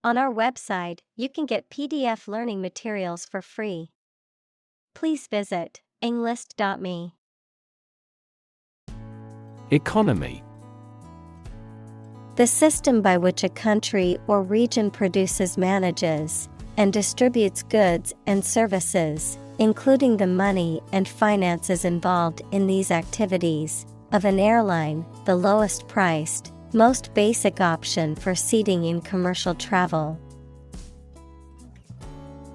On our website, you can get PDF learning materials for free. Please visit englist.me. Economy. The system by which a country or region produces, manages, and distributes goods and services, including the money and finances involved in these activities, of an airline, the lowest priced, most basic option for seating in commercial travel.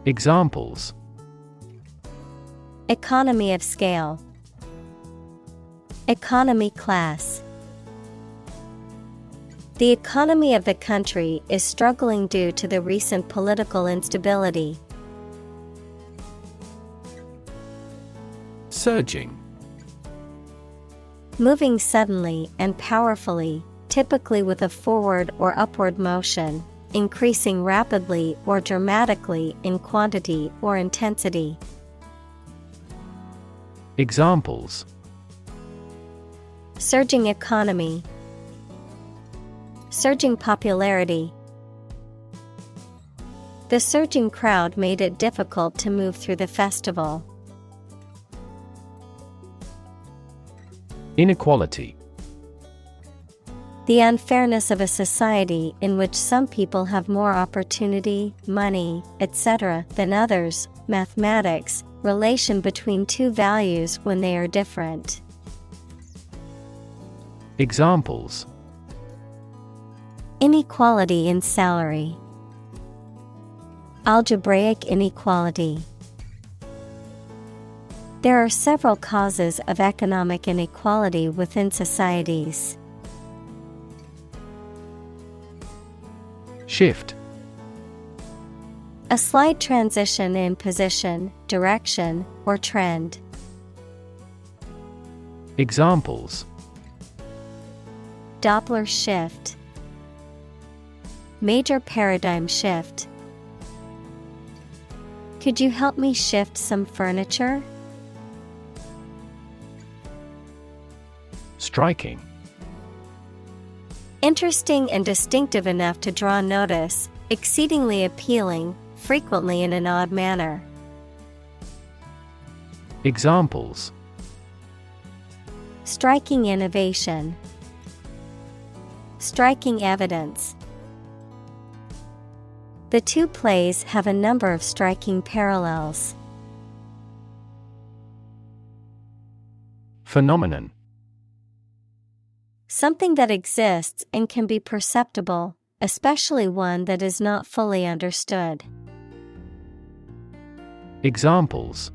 Examples: economy of scale, economy class. The economy of the country is struggling due to the recent political instability. Surging. Moving suddenly and powerfully, typically with a forward or upward motion, increasing rapidly or dramatically in quantity or intensity. Examples: surging economy, surging popularity. The surging crowd made it difficult to move through the festival. Inequality. The unfairness of a society in which some people have more opportunity, money, etc. than others. Mathematics, relation between two values when they are different. Examples: inequality in salary, algebraic inequality. There are several causes of economic inequality within societies. Shift. A slight transition in position, direction, or trend. Examples: Doppler shift, major paradigm shift. Could you help me shift some furniture? Striking. Interesting and distinctive enough to draw notice, exceedingly appealing, frequently in an odd manner. Examples: striking innovation, striking evidence. The two plays have a number of striking parallels. Phenomenon. Something that exists and can be perceptible, especially one that is not fully understood. Examples: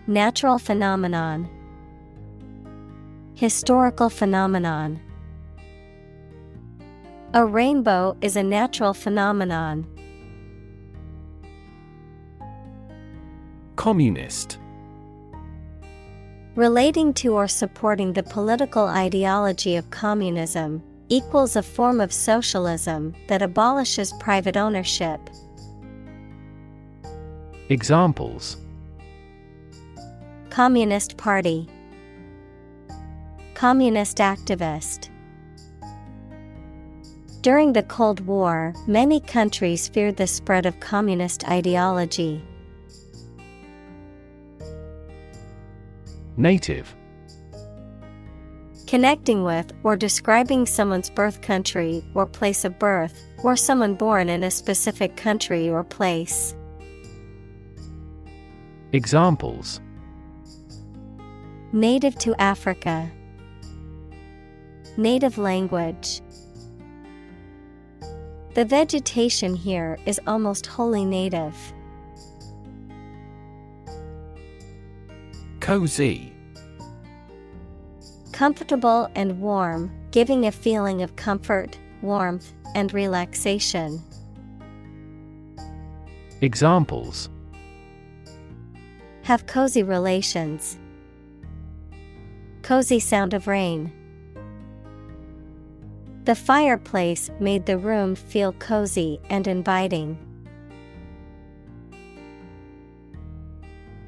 natural phenomenon, historical phenomenon. A rainbow is a natural phenomenon. Communist. Relating to or supporting the political ideology of communism, equals a form of socialism that abolishes private ownership. Examples: Communist Party, communist activist. During the Cold War, many countries feared the spread of communist ideology. Native. Connecting with or describing someone's birth country or place of birth, or someone born in a specific country or place. Examples: native to Africa, native language. The vegetation here is almost wholly native. Cozy. Comfortable and warm, giving a feeling of comfort, warmth, and relaxation. Examples: have cozy relations, cozy sound of rain. The fireplace made the room feel cozy and inviting.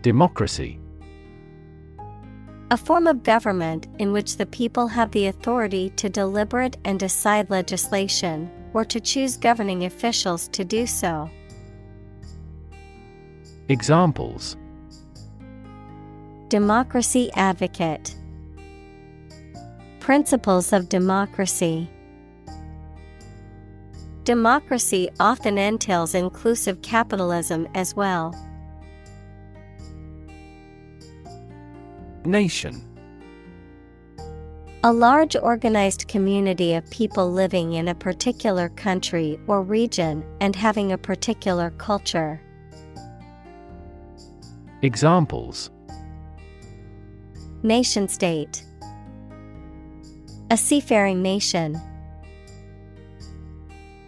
Democracy. A form of government in which the people have the authority to deliberate and decide legislation, or to choose governing officials to do so. Examples: Democracy advocate. Principles of democracy. Democracy often entails inclusive capitalism as well. Nation. A large organized community of people living in a particular country or region and having a particular culture. Examples: Nation-state. A seafaring nation.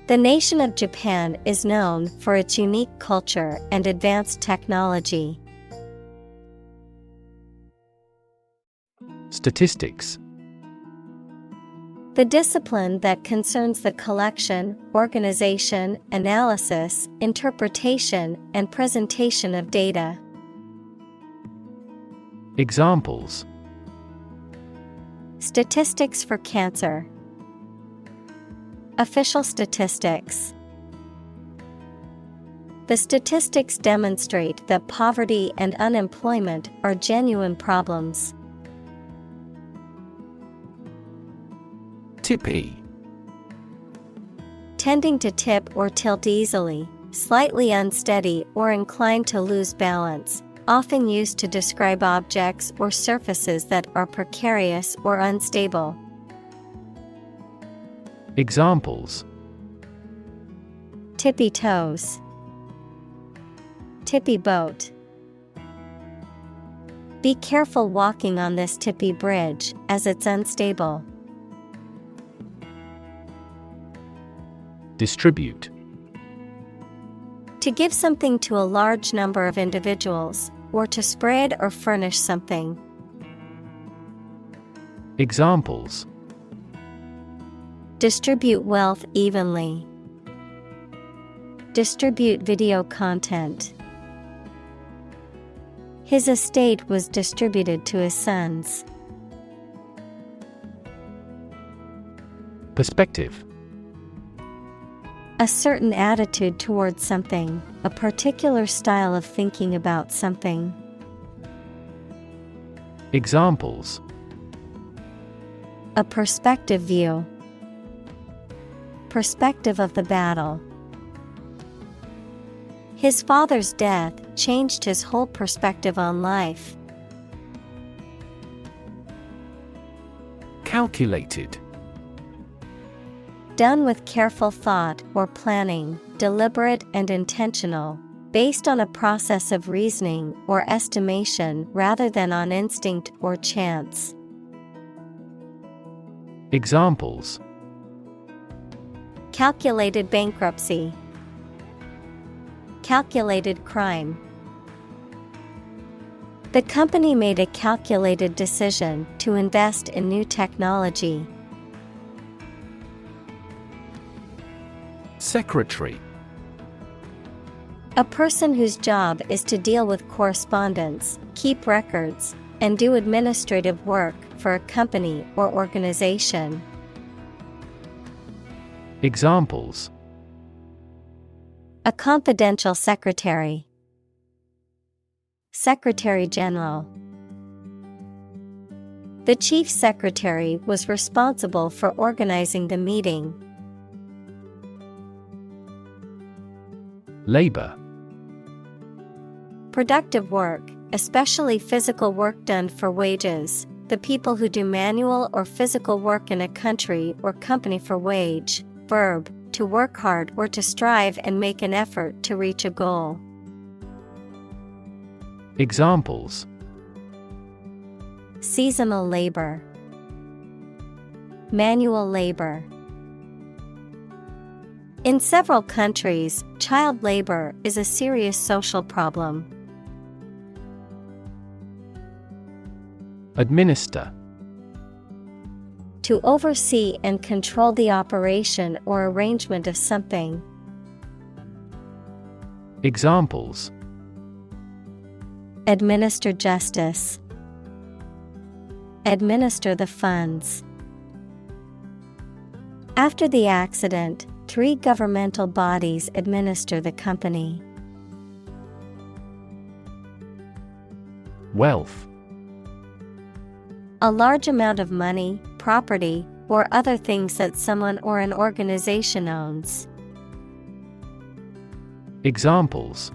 The nation of Japan is known for its unique culture and advanced technology. Statistics. The discipline that concerns the collection, organization, analysis, interpretation, and presentation of data. Examples: Statistics for cancer. Official statistics. The statistics demonstrate that poverty and unemployment are genuine problems. Tippy. Tending to tip or tilt easily, slightly unsteady or inclined to lose balance, often used to describe objects or surfaces that are precarious or unstable. Examples: Tippy toes. Tippy boat. Be careful walking on this tippy bridge, as it's unstable. Distribute. To give something to a large number of individuals, or to spread or furnish something. Examples: Distribute wealth evenly. Distribute video content. His estate was distributed to his sons. Perspective. A certain attitude towards something, a particular style of thinking about something. Examples: A perspective view. Perspective of the battle. His father's death changed his whole perspective on life. Calculated. Done with careful thought or planning, deliberate and intentional, based on a process of reasoning or estimation rather than on instinct or chance. Examples: Calculated bankruptcy. Calculated crime. The company made a calculated decision to invest in new technology. Secretary. A person whose job is to deal with correspondence, keep records, and do administrative work for a company or organization. Examples: A confidential secretary. Secretary General. The chief secretary was responsible for organizing the meeting. Labor. Productive work, especially physical work done for wages, the people who do manual or physical work in a country or company for wage. Verb, to work hard or to strive and make an effort to reach a goal. Examples: Seasonal labor. Manual labor. In several countries, child labor is a serious social problem. Administer. To oversee and control the operation or arrangement of something. Examples: Administer justice. Administer the funds. After the accident, 3 governmental bodies administer the company. Wealth. A large amount of money, property, or other things that someone or an organization owns. Examples: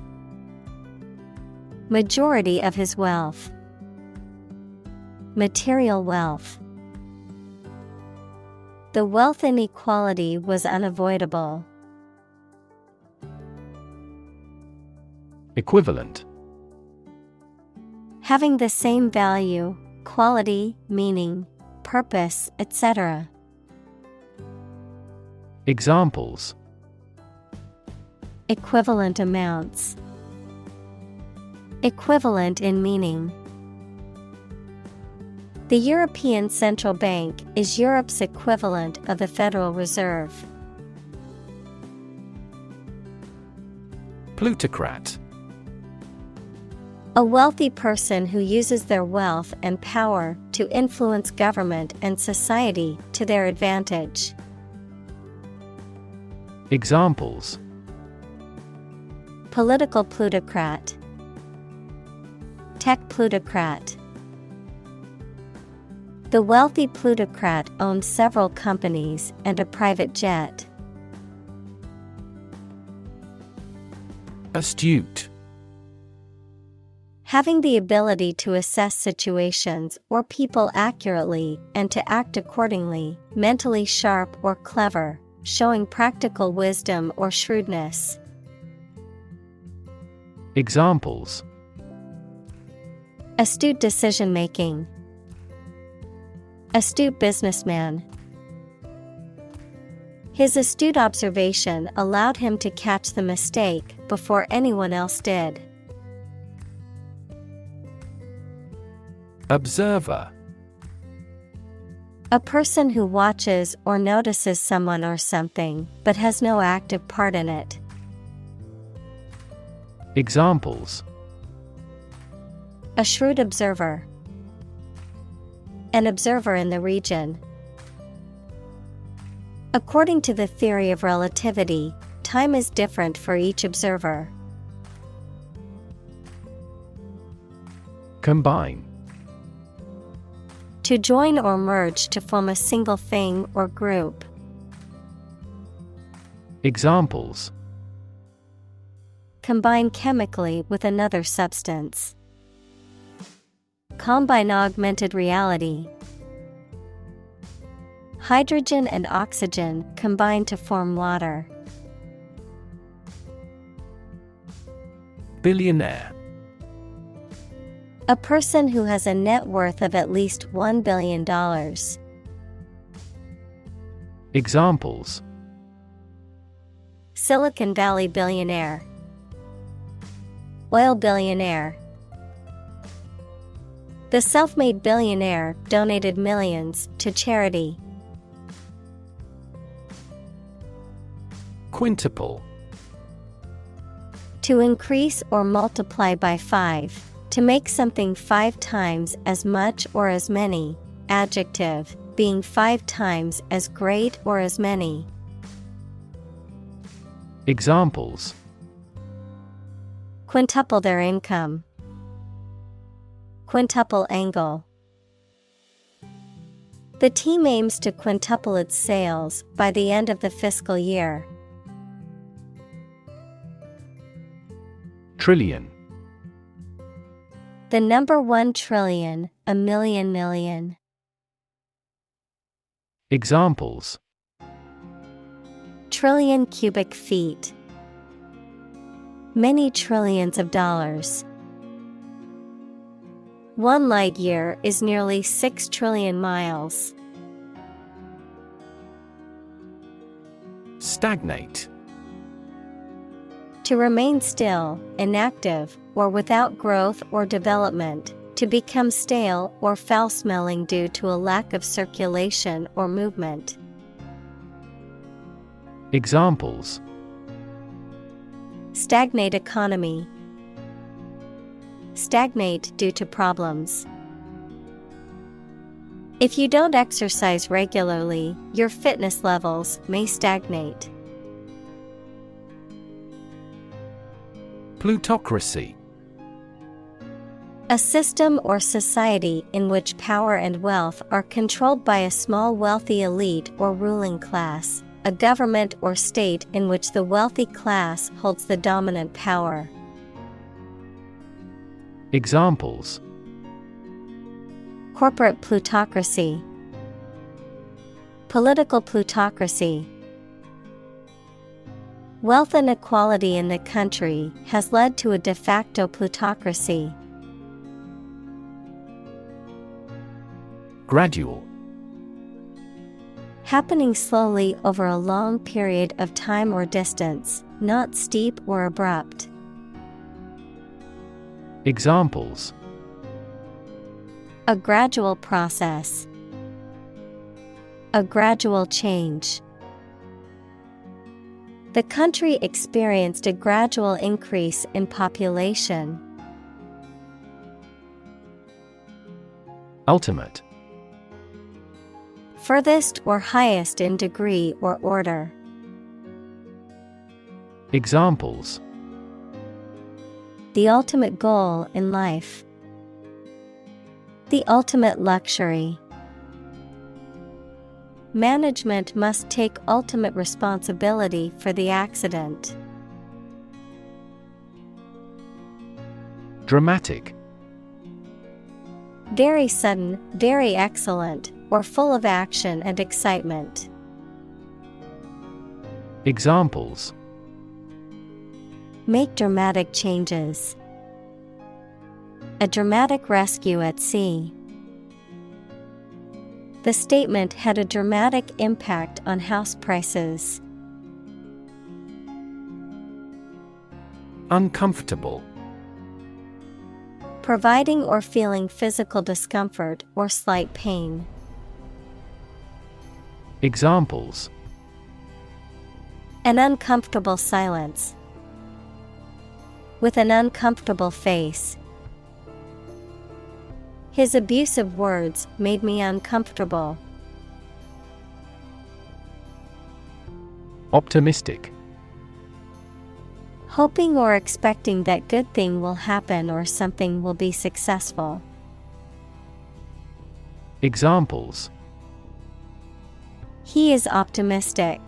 Majority of his wealth. Material wealth. The wealth inequality was unavoidable. Equivalent. Having the same value, quality, meaning, purpose, etc. Examples: Equivalent amounts. Equivalent in meaning. The European Central Bank is Europe's equivalent of the Federal Reserve. Plutocrat. A wealthy person who uses their wealth and power to influence government and society to their advantage. Examples: Political plutocrat. Tech plutocrat. The wealthy plutocrat owned several companies and a private jet. Astute. Having the ability to assess situations or people accurately and to act accordingly, mentally sharp or clever, showing practical wisdom or shrewdness. Examples: Astute decision-making. Astute businessman. His astute observation allowed him to catch the mistake before anyone else did. Observer. A person who watches or notices someone or something, but has no active part in it. Examples: A shrewd observer. An observer in the region. According to the theory of relativity, time is different for each observer. Combine. To join or merge to form a single thing or group. Examples: Combine chemically with another substance. Combine augmented reality. Hydrogen and oxygen combine to form water. Billionaire. A person who has a net worth of at least $1 billion. Examples: Silicon Valley billionaire. Oil billionaire. The self-made billionaire donated millions to charity. Quintuple. To increase or multiply by 5. To make something 5 times as much or as many. Adjective, being 5 times as great or as many. Examples: Quintuple their income. Quintuple angle. The team aims to quintuple its sales by the end of the fiscal year. Trillion. The number 1 trillion, a million million. Examples: Trillion cubic feet. Many trillions of dollars. 1 light year is nearly 6 trillion miles. Stagnate. To remain still, inactive, or without growth or development. To become stale or foul-smelling due to a lack of circulation or movement. Examples: Stagnate economy. Stagnate due to problems. If you don't exercise regularly, your fitness levels may stagnate. Plutocracy. A system or society in which power and wealth are controlled by a small wealthy elite or ruling class, a government or state in which the wealthy class holds the dominant power. Examples: Corporate plutocracy, political plutocracy. Wealth inequality in the country has led to a de facto plutocracy. Gradual. Happening slowly over a long period of time or distance, not steep or abrupt. Examples: A gradual process. A gradual change. The country experienced a gradual increase in population. Ultimate. Furthest or highest in degree or order. Examples: The ultimate goal in life. The ultimate luxury. Management must take ultimate responsibility for the accident. Dramatic. Very sudden, very excellent, or full of action and excitement. Examples: Make dramatic changes. A dramatic rescue at sea. The statement had a dramatic impact on house prices. Uncomfortable. Providing or feeling physical discomfort or slight pain. Examples: An uncomfortable silence. With an uncomfortable face. His abusive words made me uncomfortable. Optimistic. Hoping or expecting that good thing will happen or something will be successful. Examples: He is optimistic.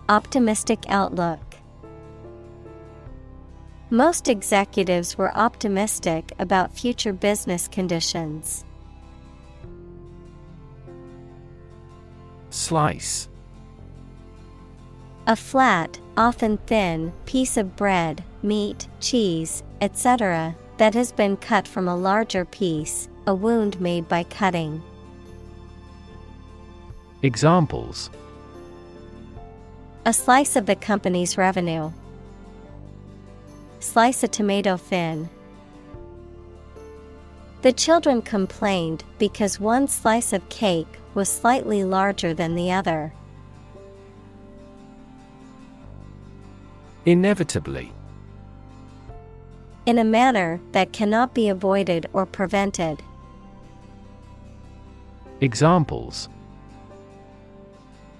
Optimistic outlook. Most executives were optimistic about future business conditions. Slice. A flat, often thin, piece of bread, meat, cheese, etc., that has been cut from a larger piece, a wound made by cutting. Examples: A slice of the company's revenue. Slice a tomato thin. The children complained because one slice of cake was slightly larger than the other. Inevitably. In a manner that cannot be avoided or prevented. Examples: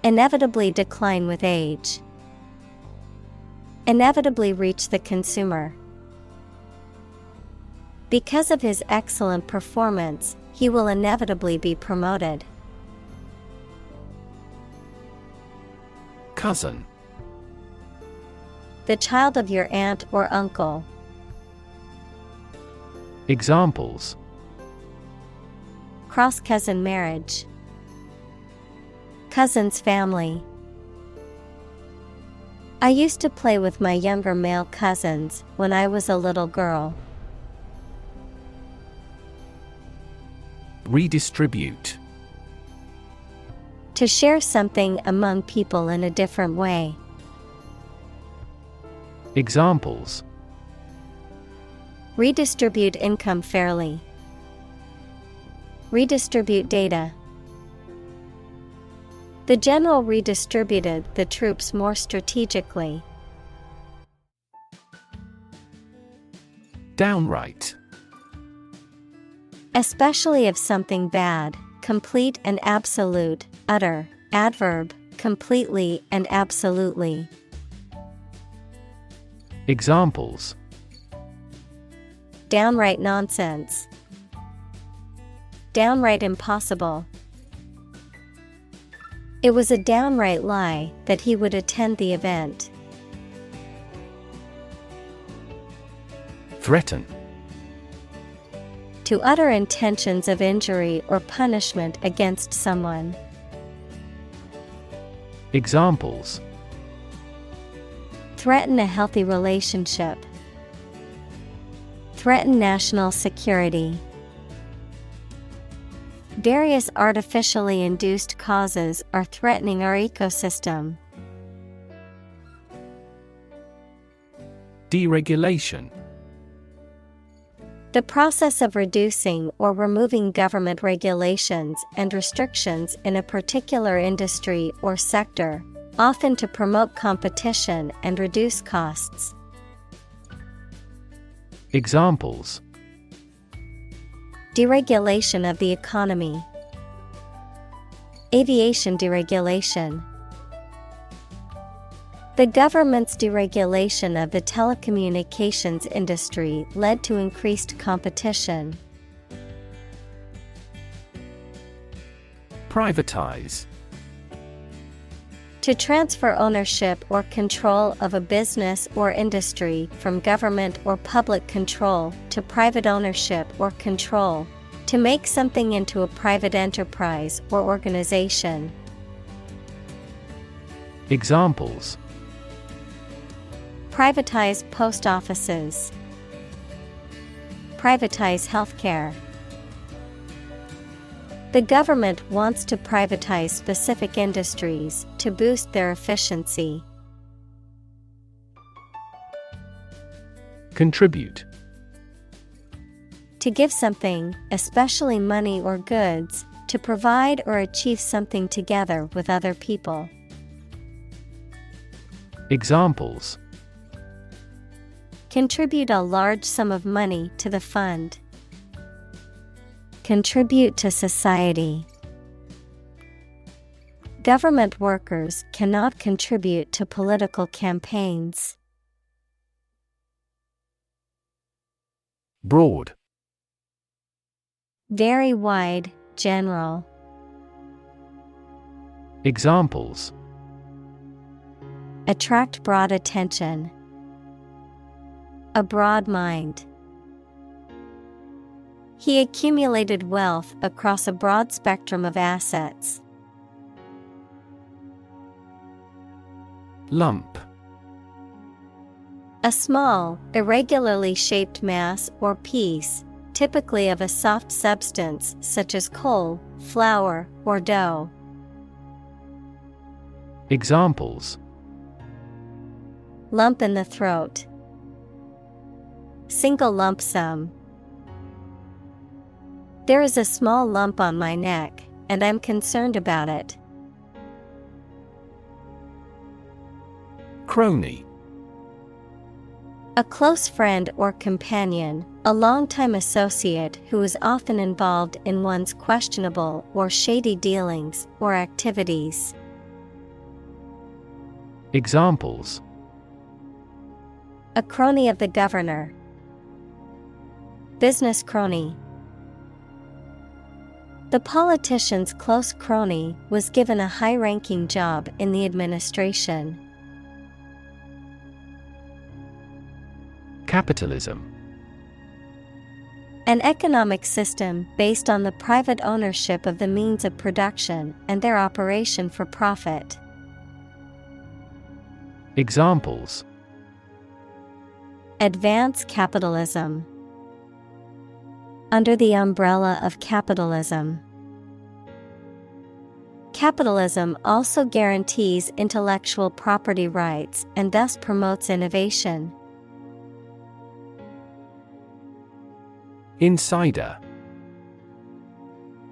Inevitably decline with age. Inevitably reach the consumer. Because of his excellent performance, he will inevitably be promoted. Cousin. The child of your aunt or uncle. Examples: Cross-cousin marriage. Cousin's family. I used to play with my younger male cousins when I was a little girl. Redistribute. To share something among people in a different way. Examples: Redistribute income fairly. Redistribute data. The general redistributed the troops more strategically. Downright. Especially of something bad, complete and absolute, utter, adverb, completely and absolutely. Examples: downright nonsense, downright impossible. It was a downright lie that he would attend the event. Threaten. To utter intentions of injury or punishment against someone. Examples: threaten a healthy relationship, threaten national security. Various artificially induced causes are threatening our ecosystem. Deregulation. The process of reducing or removing government regulations and restrictions in a particular industry or sector, often to promote competition and reduce costs. Examples: deregulation of the economy, aviation deregulation. The government's deregulation of the telecommunications industry led to increased competition. Privatize. To transfer ownership or control of a business or industry from government or public control to private ownership or control. To make something into a private enterprise or organization. Examples: privatize post offices, privatize healthcare. The government wants to privatize specific industries to boost their efficiency. Contribute. To give something, especially money or goods, to provide or achieve something together with other people. Examples: contribute a large sum of money to the fund. Contribute to society. Government workers cannot contribute to political campaigns. Broad. Very wide, general. Examples: attract broad attention. A broad mind. He accumulated wealth across a broad spectrum of assets. Lump. A small, irregularly shaped mass or piece, typically of a soft substance such as coal, flour, or dough. Examples: lump in the throat. Single lump sum. There is a small lump on my neck, and I'm concerned about it. Crony. A close friend or companion, a longtime associate who is often involved in one's questionable or shady dealings or activities. Examples: a crony of the governor. Business crony. The politician's close crony was given a high-ranking job in the administration. Capitalism. An economic system based on the private ownership of the means of production and their operation for profit. Examples: advance capitalism. Under the umbrella of capitalism. Capitalism also guarantees intellectual property rights and thus promotes innovation. Insider.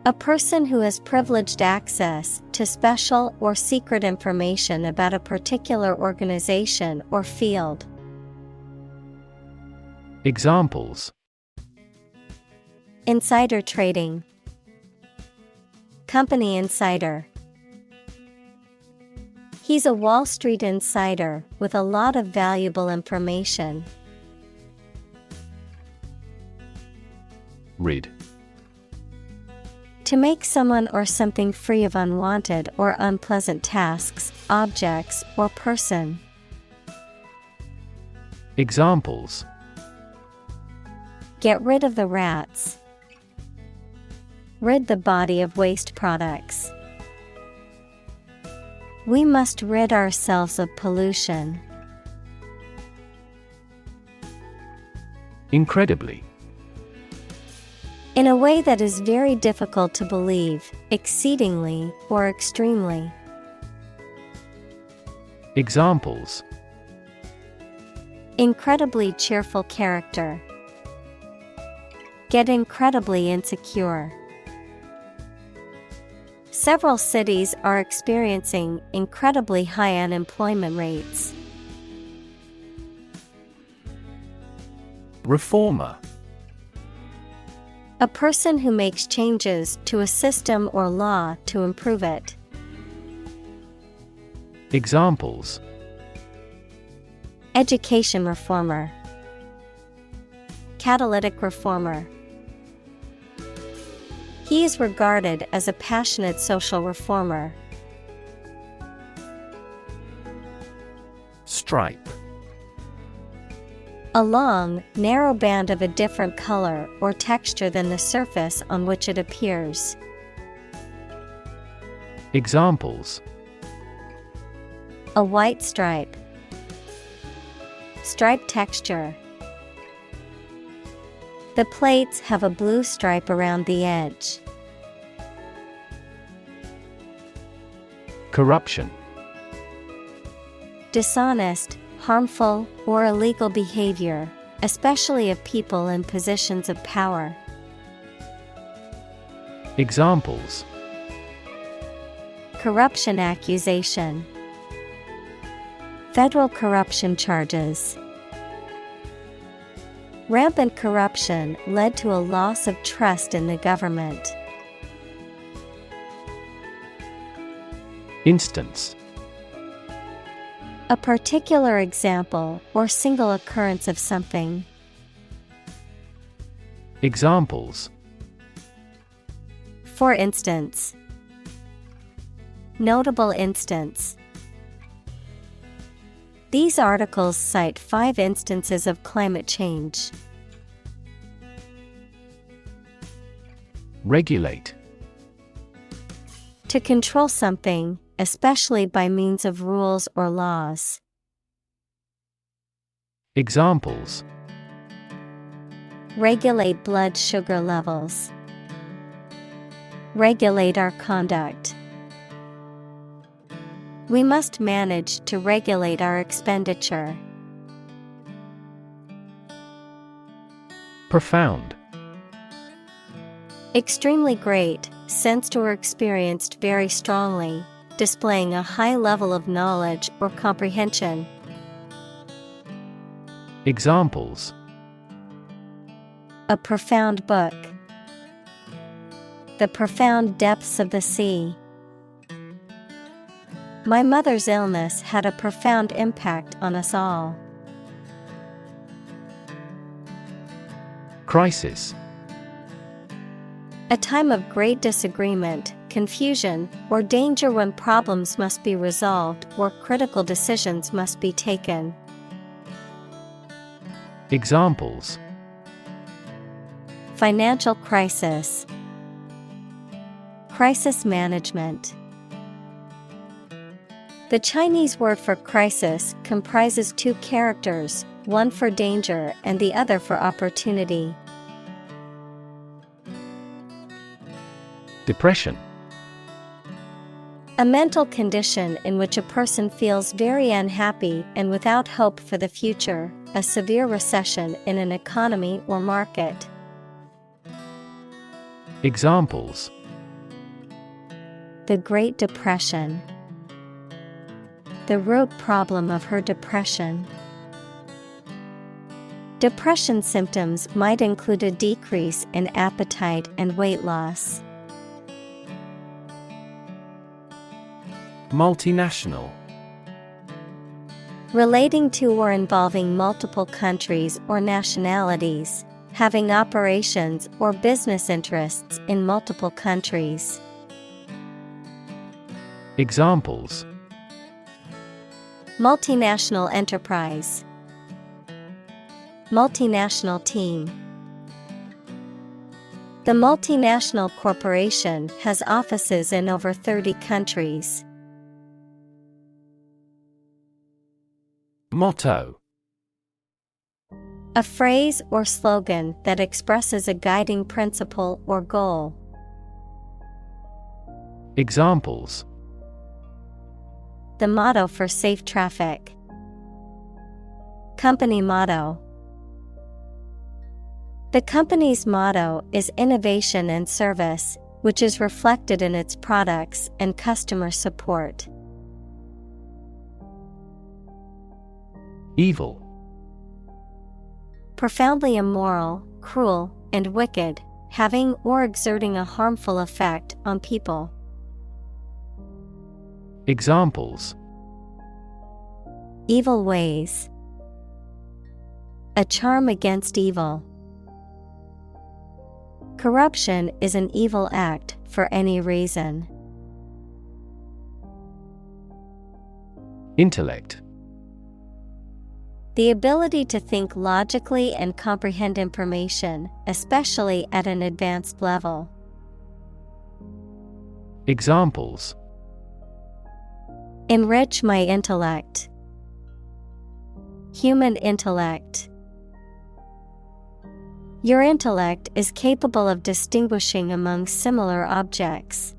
A person who has privileged access to special or secret information about a particular organization or field. Examples: insider trading. Company insider. He's a Wall Street insider with a lot of valuable information. Rid. To make someone or something free of unwanted or unpleasant tasks, objects, or person. Examples: Get rid of the rats. Rid the body of waste products. We must rid ourselves of pollution. Incredibly. In a way that is very difficult to believe, exceedingly, or extremely. Examples: Incredibly cheerful character. Get incredibly insecure. Several cities are experiencing incredibly high unemployment rates. Reformer. A person who makes changes to a system or law to improve it. Examples: Education reformer. Catalytic reformer. He is regarded as a passionate social reformer. Stripe. A long, narrow band of a different color or texture than the surface on which it appears. Examples: A white stripe. Stripe texture. The plates have a blue stripe around the edge. Corruption. Dishonest, harmful, or illegal behavior, especially of people in positions of power. Examples: Corruption accusation. Federal corruption charges. Rampant corruption led to a loss of trust in the government. Instance. A particular example or single occurrence of something. Examples: For instance. Notable instance. These articles cite 5 instances of climate change. Regulate. To control something, especially by means of rules or laws. Examples: Regulate blood sugar levels. Regulate our conduct. We must manage to regulate our expenditure. Profound. Extremely great, sensed or experienced very strongly, displaying a high level of knowledge or comprehension. Examples: A profound book. The profound depths of the sea. My mother's illness had a profound impact on us all. Crisis. A time of great disagreement, confusion, or danger when problems must be resolved or critical decisions must be taken. Examples: Financial crisis. Crisis management. The Chinese word for crisis comprises 2 characters, one for danger and the other for opportunity. Depression. A mental condition in which a person feels very unhappy and without hope for the future, a severe recession in an economy or market. Examples: The Great Depression. The root problem of her depression. Depression symptoms might include a decrease in appetite and weight loss. Multinational. Relating to or involving multiple countries or nationalities, having operations or business interests in multiple countries. Examples: Multinational enterprise, multinational team. The multinational corporation has offices in over 30 countries. Motto: A phrase or slogan that expresses a guiding principle or goal. Examples: The motto for safe traffic. Company motto. The company's motto is innovation and service, which is reflected in its products and customer support. Evil: Profoundly immoral, cruel, and wicked, having or exerting a harmful effect on people. Examples: Evil ways. A charm against evil. Corruption is an evil act for any reason. Intellect: The ability to think logically and comprehend information, especially at an advanced level. Examples: Enrich my intellect. Human intellect. Your intellect is capable of distinguishing among similar objects.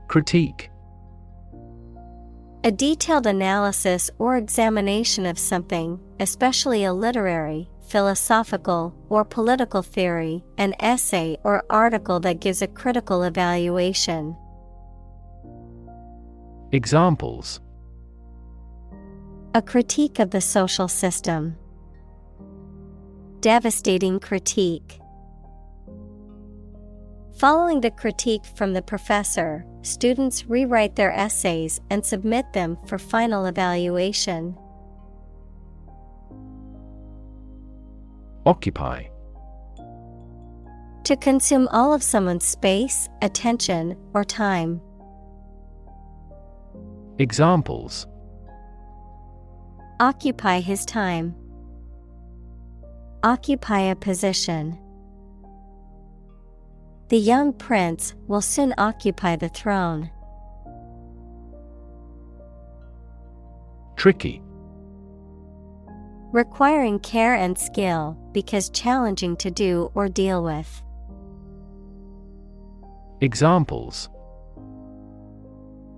Critique: A detailed analysis or examination of something, especially a literary, philosophical, or political theory, an essay or article that gives a critical evaluation. Examples: A critique of the social system. Devastating critique. Following the critique from the professor, students rewrite their essays and submit them for final evaluation. Occupy: To consume all of someone's space, attention, or time. Examples: Occupy his time. Occupy a position. The young prince will soon occupy the throne. Tricky: Requiring care and skill because challenging to do or deal with. Examples: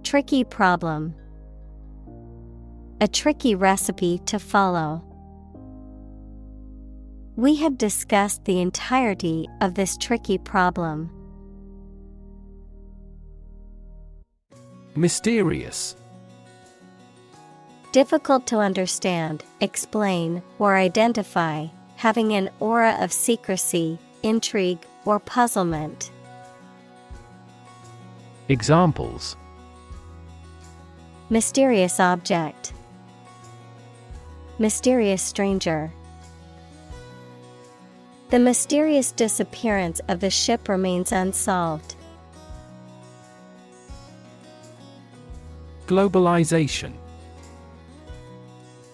Tricky problem. A tricky recipe to follow. We have discussed the entirety of this tricky problem. Mysterious: Difficult to understand, explain, or identify, having an aura of secrecy, intrigue, or puzzlement. Examples: Mysterious object. Mysterious stranger. The mysterious disappearance of the ship remains unsolved. Globalization: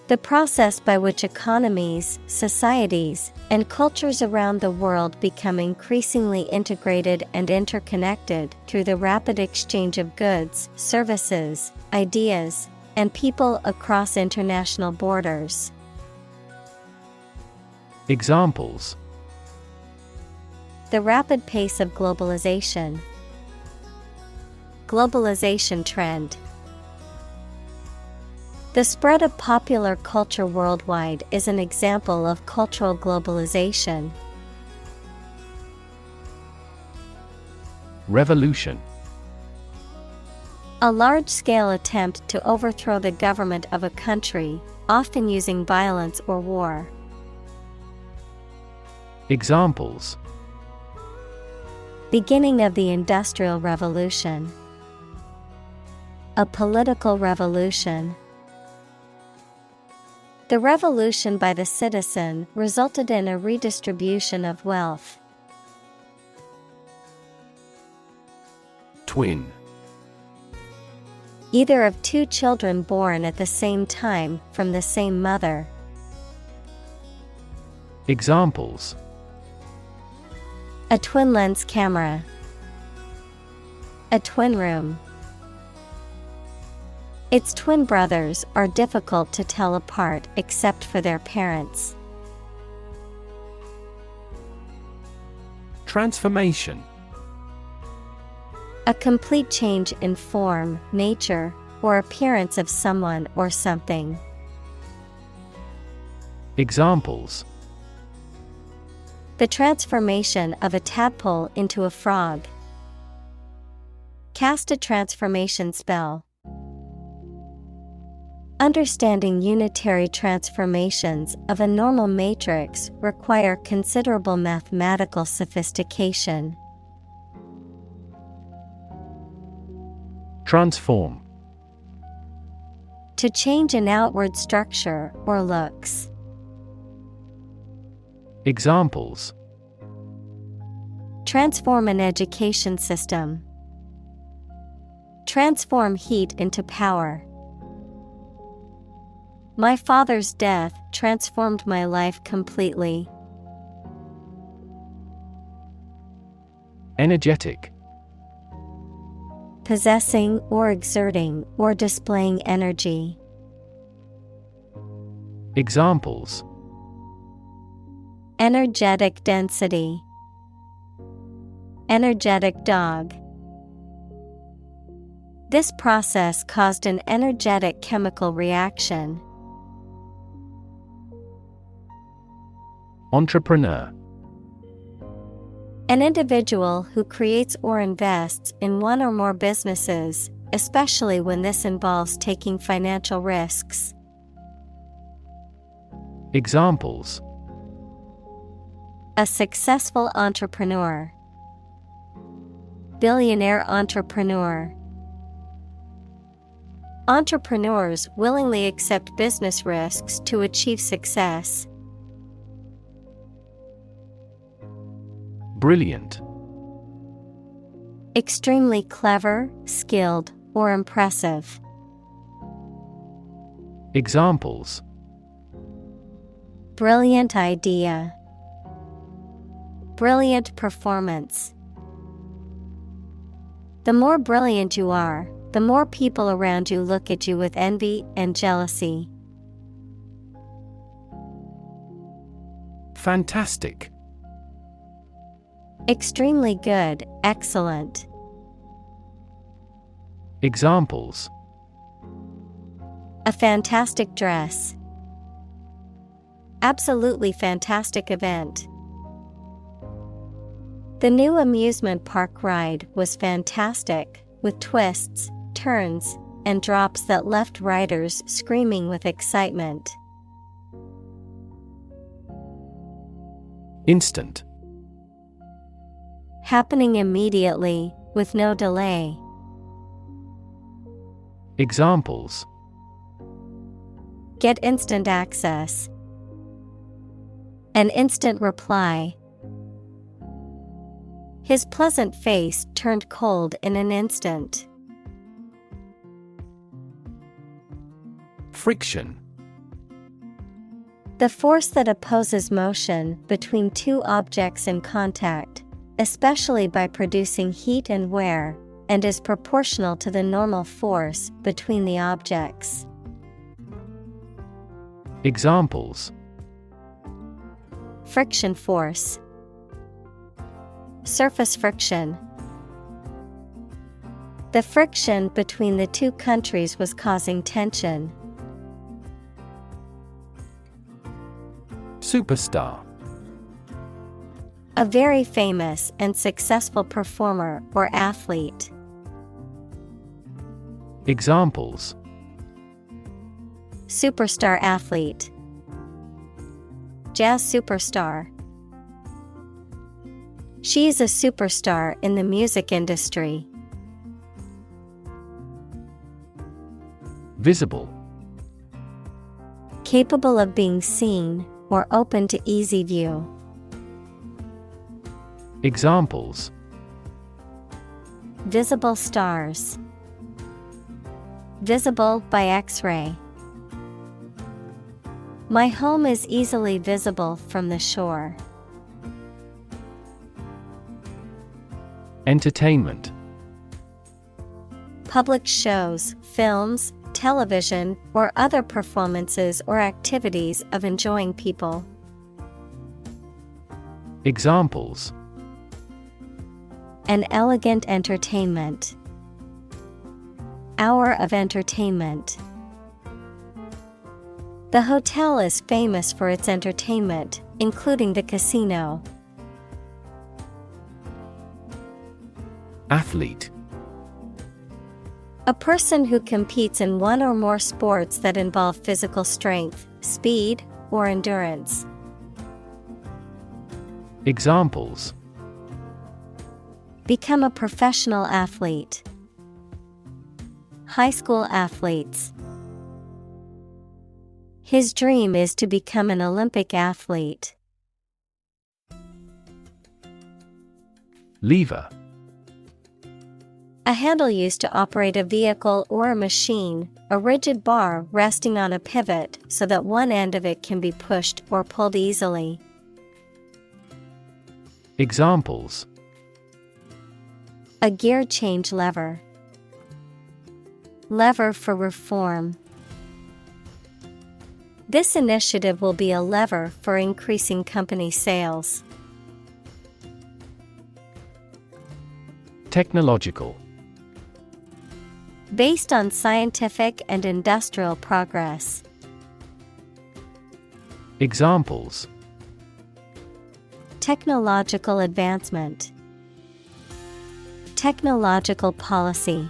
The process by which economies, societies, and cultures around the world become increasingly integrated and interconnected through the rapid exchange of goods, services, ideas, and people across international borders. Examples: The rapid pace of globalization. Globalization trend. The spread of popular culture worldwide is an example of cultural globalization. Revolution: A large-scale attempt to overthrow the government of a country, often using violence or war. Examples: Beginning of the Industrial Revolution. A political revolution. The revolution by the citizen resulted in a redistribution of wealth. Twin. Either of two children born at the same time from the same mother. Examples: a twin lens camera, a twin room. Its twin brothers are difficult to tell apart except for their parents. Transformation. A complete change in form, nature, or appearance of someone or something. Examples: the transformation of a tadpole into a frog. Cast a transformation spell. Understanding unitary transformations of a normal matrix require considerable mathematical sophistication. Transform. To change an outward structure or looks. Examples: transform an education system. Transform heat into power. My father's death transformed my life completely. Energetic. Possessing or exerting or displaying energy. Examples: energetic density. Energetic dog. This process caused an energetic chemical reaction. Entrepreneur. An individual who creates or invests in one or more businesses, especially when this involves taking financial risks. Examples: a successful entrepreneur. Billionaire entrepreneur. Entrepreneurs willingly accept business risks to achieve success. Brilliant. Extremely clever, skilled, or impressive. Examples: brilliant idea. Brilliant performance. The more brilliant you are, the more people around you look at you with envy and jealousy. Fantastic. Extremely good, excellent. Examples: a fantastic dress. Absolutely fantastic event. The new amusement park ride was fantastic, with twists, turns, and drops that left riders screaming with excitement. Instant. Happening immediately, with no delay. Examples: get instant access. An instant reply. His pleasant face turned cold in an instant. Friction. The force that opposes motion between two objects in contact, especially by producing heat and wear, and is proportional to the normal force between the objects. Examples: friction force. Surface friction. The friction between the two countries was causing tension. Superstar. A very famous and successful performer or athlete. Examples: superstar athlete. Jazz superstar. She is a superstar in the music industry. Visible. Capable of being seen or open to easy view. Examples: Visible stars. Visible by X-ray. My home is easily visible from the shore. Entertainment. Public shows, films, television, or other performances or activities of enjoying people. Examples: An elegant entertainment. Hour of entertainment. The hotel is famous for its entertainment, including the casino. Athlete. A person who competes in one or more sports that involve physical strength, speed, or endurance. Examples: Become a professional athlete. High school athletes. His dream is to become an Olympic athlete. Lever. A handle used to operate a vehicle or a machine, a rigid bar resting on a pivot so that one end of it can be pushed or pulled easily. Examples: A gear change lever. Lever for reform. This initiative will be a lever for increasing company sales. Technological. Based on scientific and industrial progress. Examples: Technological advancement. Technological policy.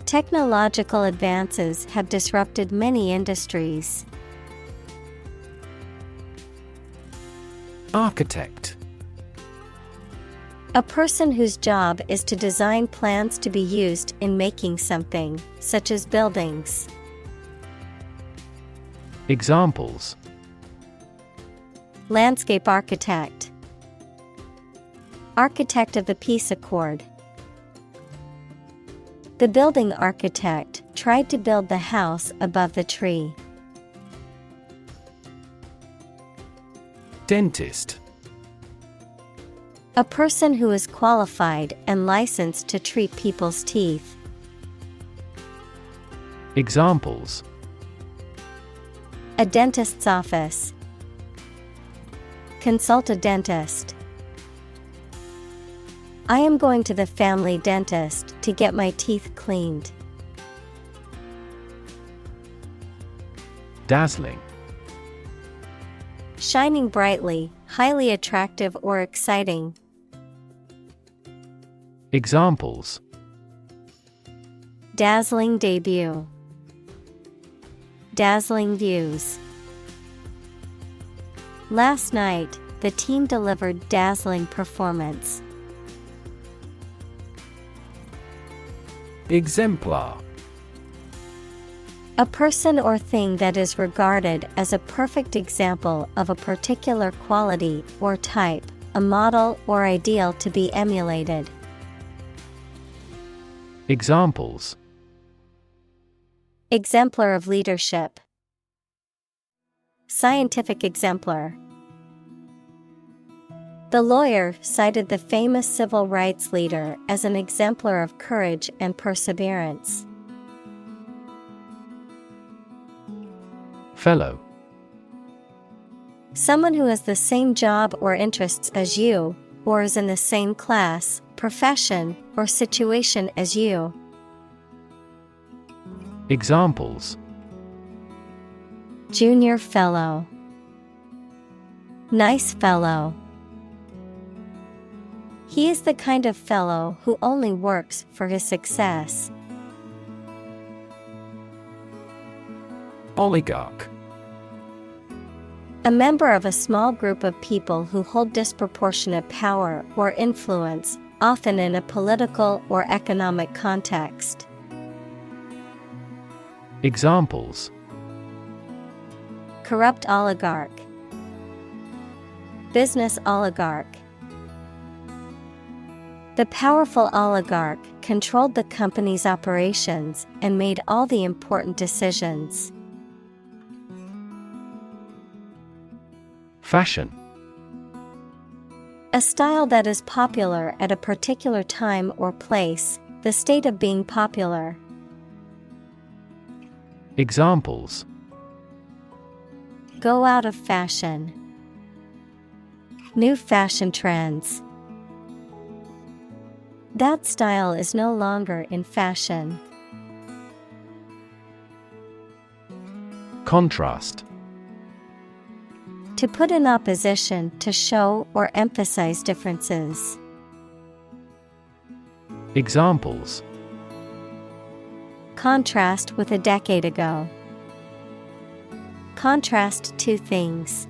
Technological advances have disrupted many industries. Architect. A person whose job is to design plans to be used in making something, such as buildings. Examples: Landscape architect. Architect of the Peace Accord. The building architect tried to build the house above the tree. Dentist. A person who is qualified and licensed to treat people's teeth. Examples: A dentist's office. Consult a dentist. I am going to the family dentist to get my teeth cleaned. Dazzling. Shining brightly, highly attractive or exciting. Examples: Dazzling debut. Dazzling views. Last night, the team delivered dazzling performance. Exemplar. A person or thing that is regarded as a perfect example of a particular quality or type, a model or ideal to be emulated. Examples: Exemplar of leadership. Scientific exemplar. The lawyer cited the famous civil rights leader as an exemplar of courage and perseverance. Fellow. Someone who has the same job or interests as you, or is in the same class, profession, or situation as you. Examples: Junior fellow. Nice fellow. He is the kind of fellow who only works for his success. Oligarch. A member of a small group of people who hold disproportionate power or influence, often in a political or economic context. Examples: corrupt oligarch, business oligarch. The powerful oligarch controlled the company's operations and made all the important decisions. Fashion. A style that is popular at a particular time or place, the state of being popular. Examples: go out of fashion, new fashion trends. That style is no longer in fashion. Contrast. To put in opposition, to show or emphasize differences. Examples: contrast with a decade ago. Contrast two things.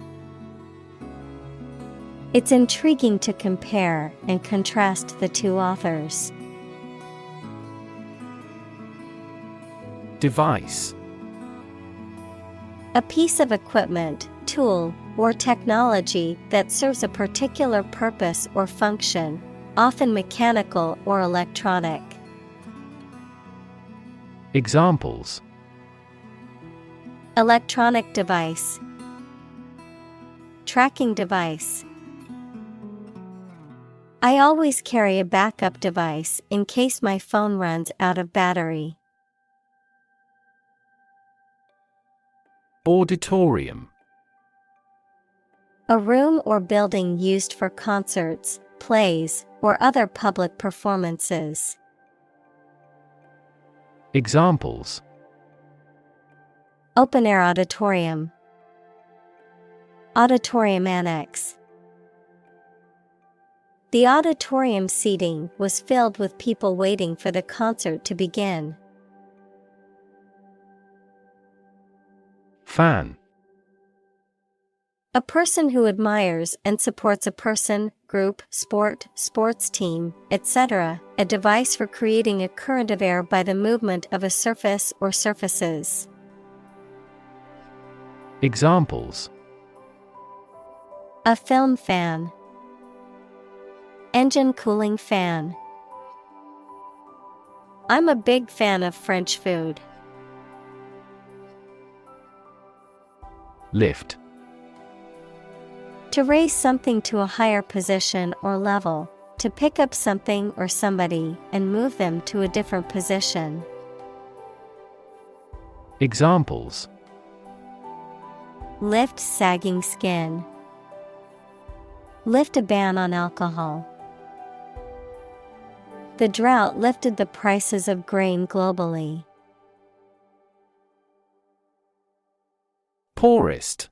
It's intriguing to compare and contrast the two authors. Device. A piece of equipment, tool, or technology that serves a particular purpose or function, often mechanical or electronic. Examples: electronic device, tracking device. I always carry a backup device in case my phone runs out of battery. Auditorium. A room or building used for concerts, plays, or other public performances. Examples: open-air auditorium, auditorium annex. The auditorium seating was filled with people waiting for the concert to begin. Fan. A person who admires and supports a person, group, sport, sports team, etc. A device for creating a current of air by the movement of a surface or surfaces. Examples: a film fan, engine cooling fan. I'm a big fan of French food. Lift. To raise something to a higher position or level, to pick up something or somebody and move them to a different position. Examples: lift sagging skin, lift a ban on alcohol. The drought lifted the prices of grain globally. Poorest.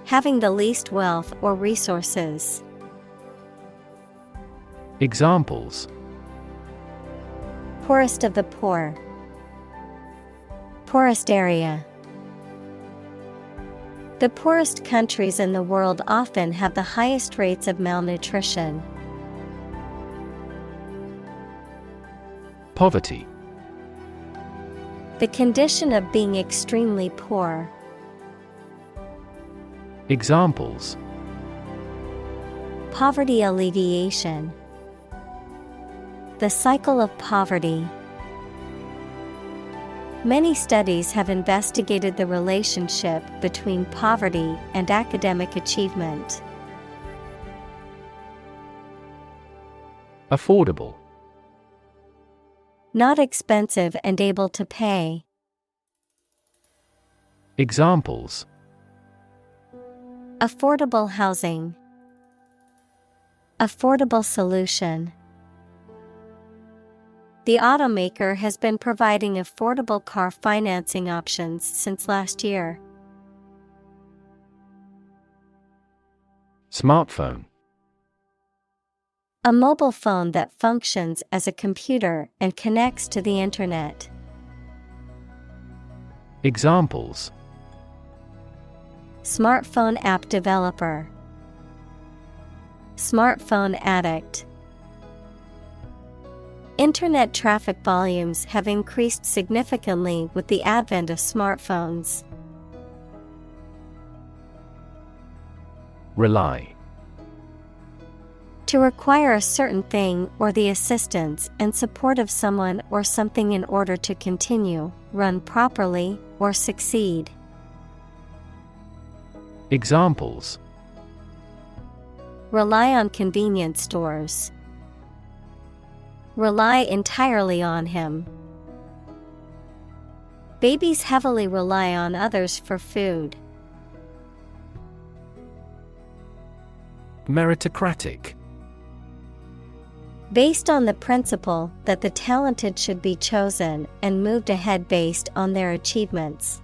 Having the least wealth or resources. Examples: poorest of the poor, poorest area. The poorest countries in the world often have the highest rates of malnutrition. Poverty. The condition of being extremely poor. Examples: poverty alleviation, the cycle of poverty. Many studies have investigated the relationship between poverty and academic achievement. Affordable. Not expensive and able to pay. Examples: affordable housing, affordable solution. The automaker has been providing affordable car financing options since last year. Smartphone. A mobile phone that functions as a computer and connects to the internet. Examples: smartphone app developer, smartphone addict. Internet traffic volumes have increased significantly with the advent of smartphones. Rely. To require a certain thing or the assistance and support of someone or something in order to continue, run properly, or succeed. Examples: Rely on convenience stores. Rely entirely on him. Babies heavily rely on others for food. Meritocratic. Based on the principle that the talented should be chosen and moved ahead based on their achievements.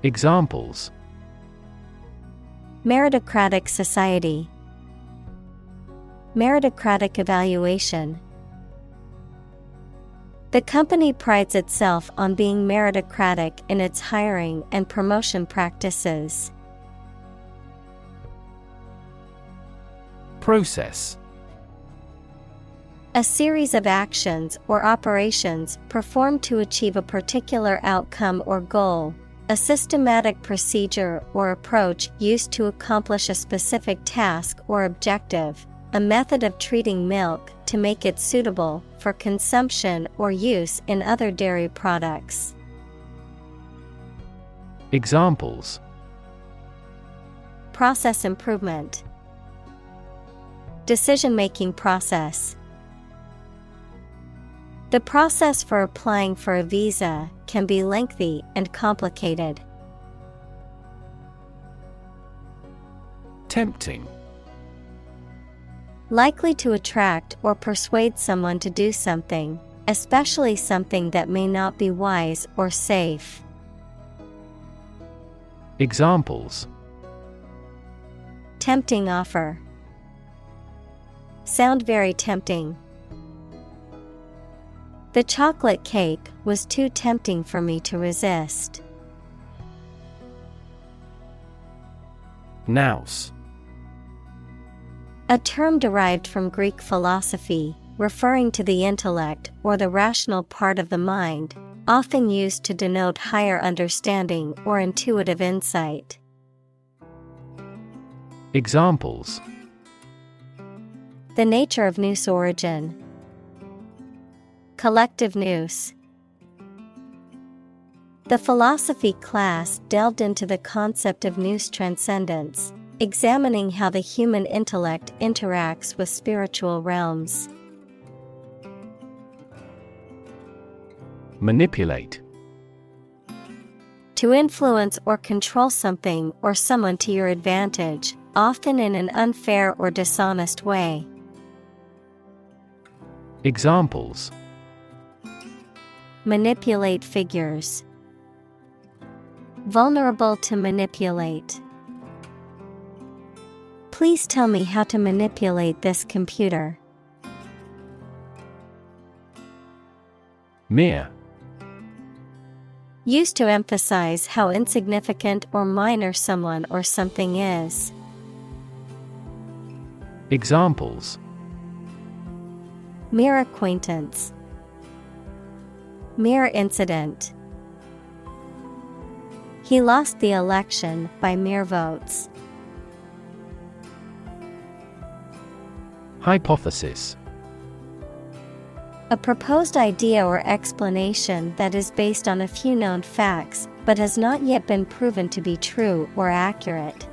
Examples: Meritocratic society. Meritocratic evaluation. The company prides itself on being meritocratic in its hiring and promotion practices. Process. A series of actions or operations performed to achieve a particular outcome or goal. A systematic procedure or approach used to accomplish a specific task or objective. A method of treating milk to make it suitable for consumption or use in other dairy products. Examples: Process improvement. Decision-making process. The process for applying for a visa can be lengthy and complicated. Tempting. Likely to attract or persuade someone to do something, especially something that may not be wise or safe. Examples: Tempting offer. Sound very tempting. The chocolate cake was too tempting for me to resist. Nous. A term derived from Greek philosophy, referring to the intellect or the rational part of the mind, often used to denote higher understanding or intuitive insight. Examples: The nature of nous origin. Collective nous. The philosophy class delved into the concept of nous transcendence, examining how the human intellect interacts with spiritual realms. Manipulate. To influence or control something or someone to your advantage, often in an unfair or dishonest way. Examples: Manipulate figures. Vulnerable to manipulate. Please tell me how to manipulate this computer. Mere. Used to emphasize how insignificant or minor someone or something is. Examples: Mere acquaintance. Mere incident. He lost the election by mere votes. Hypothesis. A proposed idea or explanation that is based on a few known facts, but has not yet been proven to be true or accurate.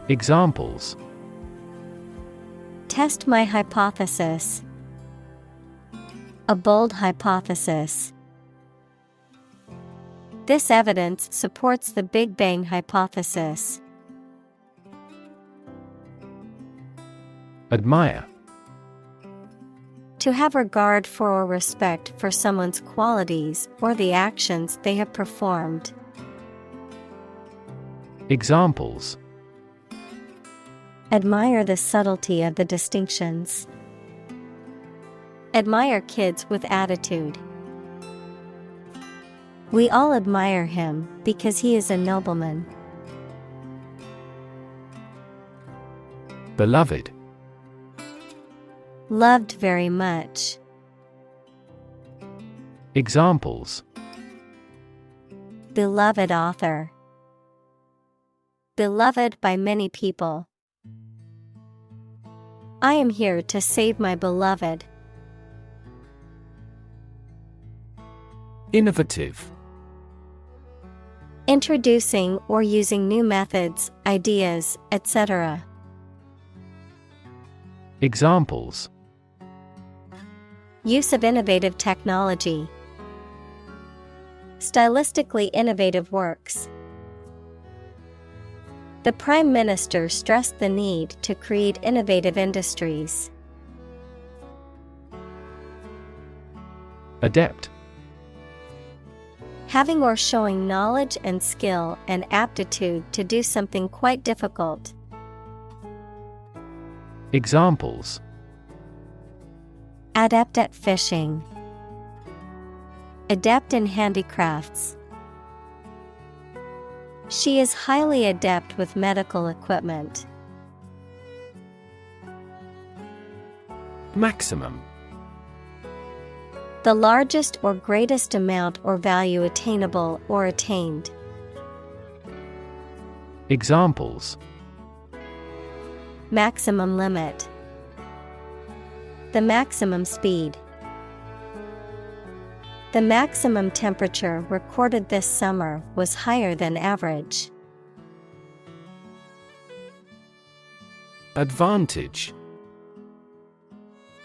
Examples: Test my hypothesis. A bold hypothesis. This evidence supports the Big Bang hypothesis. Admire. To have regard for or respect for someone's qualities or the actions they have performed. Examples: Admire the subtlety of the distinctions. Admire kids with attitude. We all admire him because he is a nobleman. Beloved. Loved very much. Examples: Beloved author. Beloved by many people. I am here to save my beloved. Innovative. Introducing or using new methods, ideas, etc. Examples: Use of innovative technology. Stylistically innovative works. The Prime Minister stressed the need to create innovative industries. Adept. Having or showing knowledge and skill and aptitude to do something quite difficult. Examples: Adept at fishing. Adept in handicrafts. She is highly adept with medical equipment. Maximum. The largest or greatest amount or value attainable or attained. Examples: Maximum limit. The maximum speed. The maximum temperature recorded this summer was higher than average. Advantage.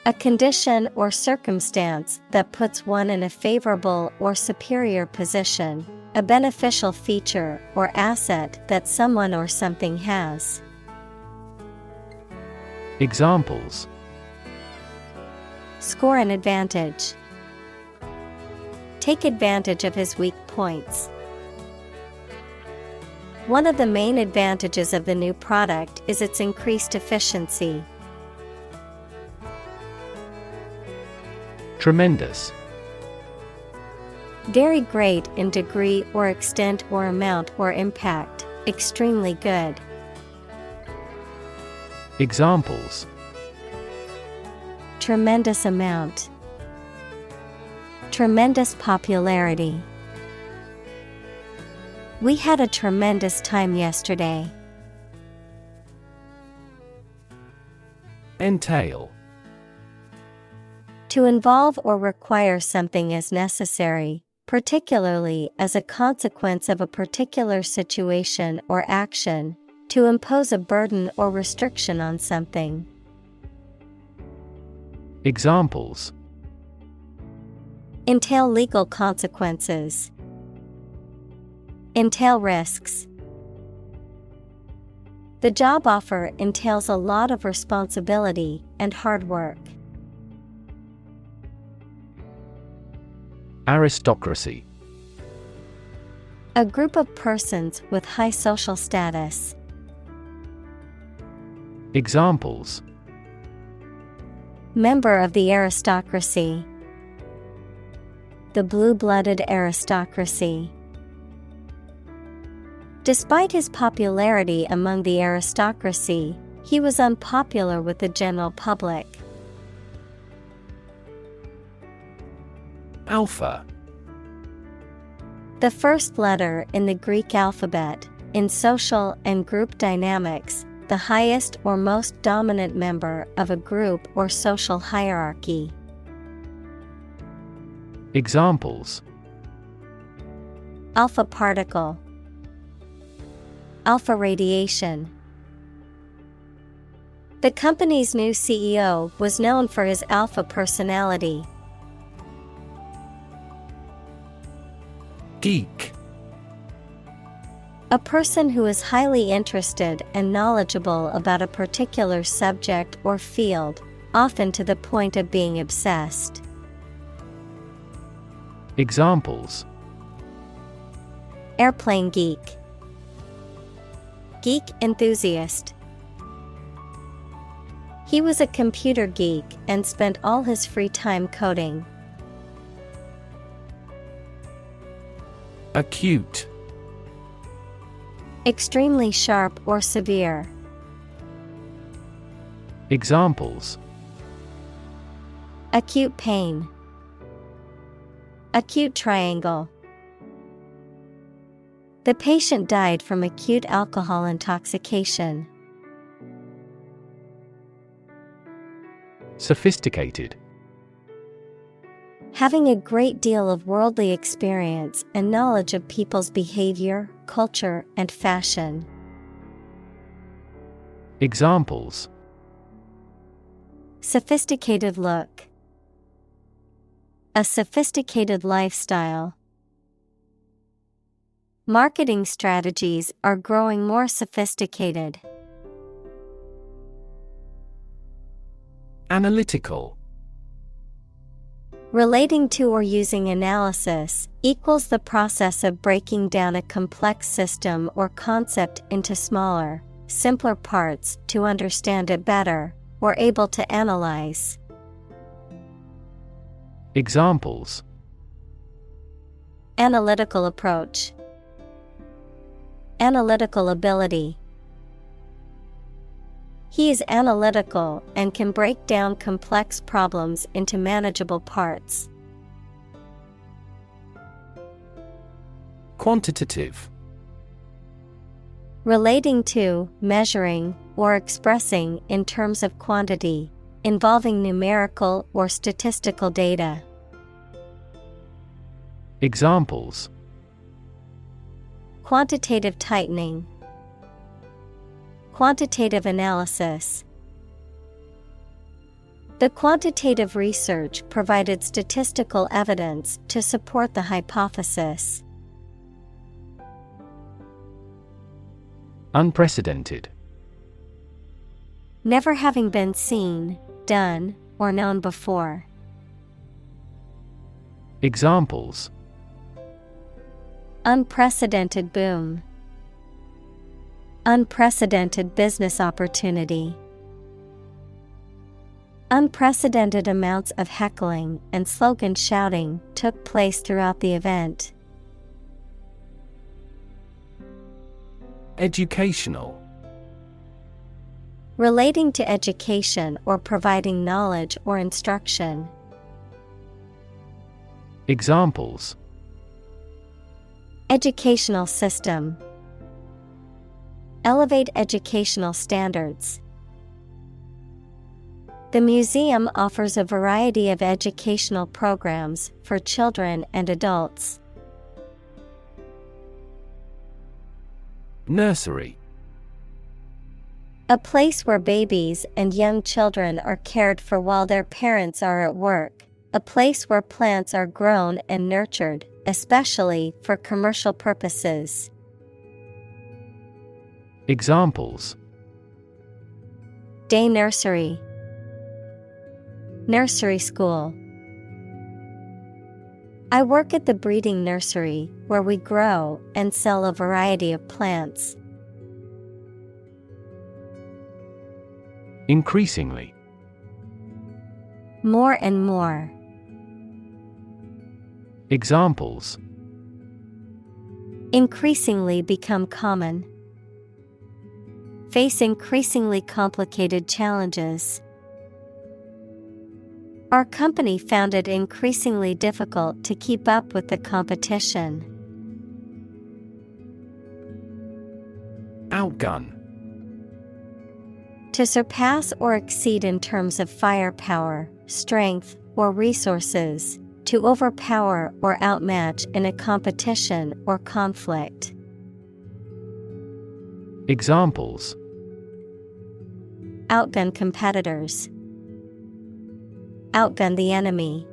A condition or circumstance that puts one in a favorable or superior position, a beneficial feature or asset that someone or something has. Examples: Score an advantage. Take advantage of his weak points. One of the main advantages of the new product is its increased efficiency. Tremendous. Very great in degree or extent or amount or impact, extremely good. Examples: Tremendous amount. Tremendous popularity. We had a tremendous time yesterday. Entail. To involve or require something as necessary, particularly as a consequence of a particular situation or action, to impose a burden or restriction on something. Examples: Entail legal consequences. Entail risks. The job offer entails a lot of responsibility and hard work. Aristocracy. A group of persons with high social status. Examples: Member of the aristocracy. The blue-blooded aristocracy. Despite his popularity among the aristocracy, he was unpopular with the general public. Alpha. The first letter in the Greek alphabet, in social and group dynamics, the highest or most dominant member of a group or social hierarchy. Examples: Alpha particle. Alpha radiation. The company's new CEO was known for his alpha personality. Geek. A person who is highly interested and knowledgeable about a particular subject or field, often to the point of being obsessed. Examples: Airplane geek. Geek enthusiast. He was a computer geek and spent all his free time coding. Acute. Extremely sharp or severe. Examples: Acute pain. Acute triangle. The patient died from acute alcohol intoxication. Sophisticated. Having a great deal of worldly experience and knowledge of people's behavior, culture, and fashion. Examples: Sophisticated look. A sophisticated lifestyle. Marketing strategies are growing more sophisticated. Analytical. Relating to or using analysis equals the process of breaking down a complex system or concept into smaller, simpler parts to understand it better, or able to analyze. Examples: Analytical approach. Analytical ability. He is analytical and can break down complex problems into manageable parts. Quantitative. Relating to, measuring, or expressing in terms of quantity, involving numerical or statistical data. Examples: Quantitative tightening. Quantitative analysis. The quantitative research provided statistical evidence to support the hypothesis. Unprecedented. Never having been seen, done, or known before. Examples: Unprecedented boom. Unprecedented business opportunity. Unprecedented amounts of heckling and slogan shouting took place throughout the event. Educational. Relating to education or providing knowledge or instruction. Examples: Educational system. Elevate educational standards. The museum offers a variety of educational programs for children and adults. Nursery. A place where babies and young children are cared for while their parents are at work. A place where plants are grown and nurtured, especially for commercial purposes. Examples: Day nursery. Nursery school. I work at the breeding nursery, where we grow and sell a variety of plants. Increasingly. More and more. Examples: Increasingly become common. Face increasingly complicated challenges. Our company found it increasingly difficult to keep up with the competition. Outgun. To surpass or exceed in terms of firepower, strength, or resources. To overpower or outmatch in a competition or conflict. Examples: Outgun competitors. Outgun the enemy.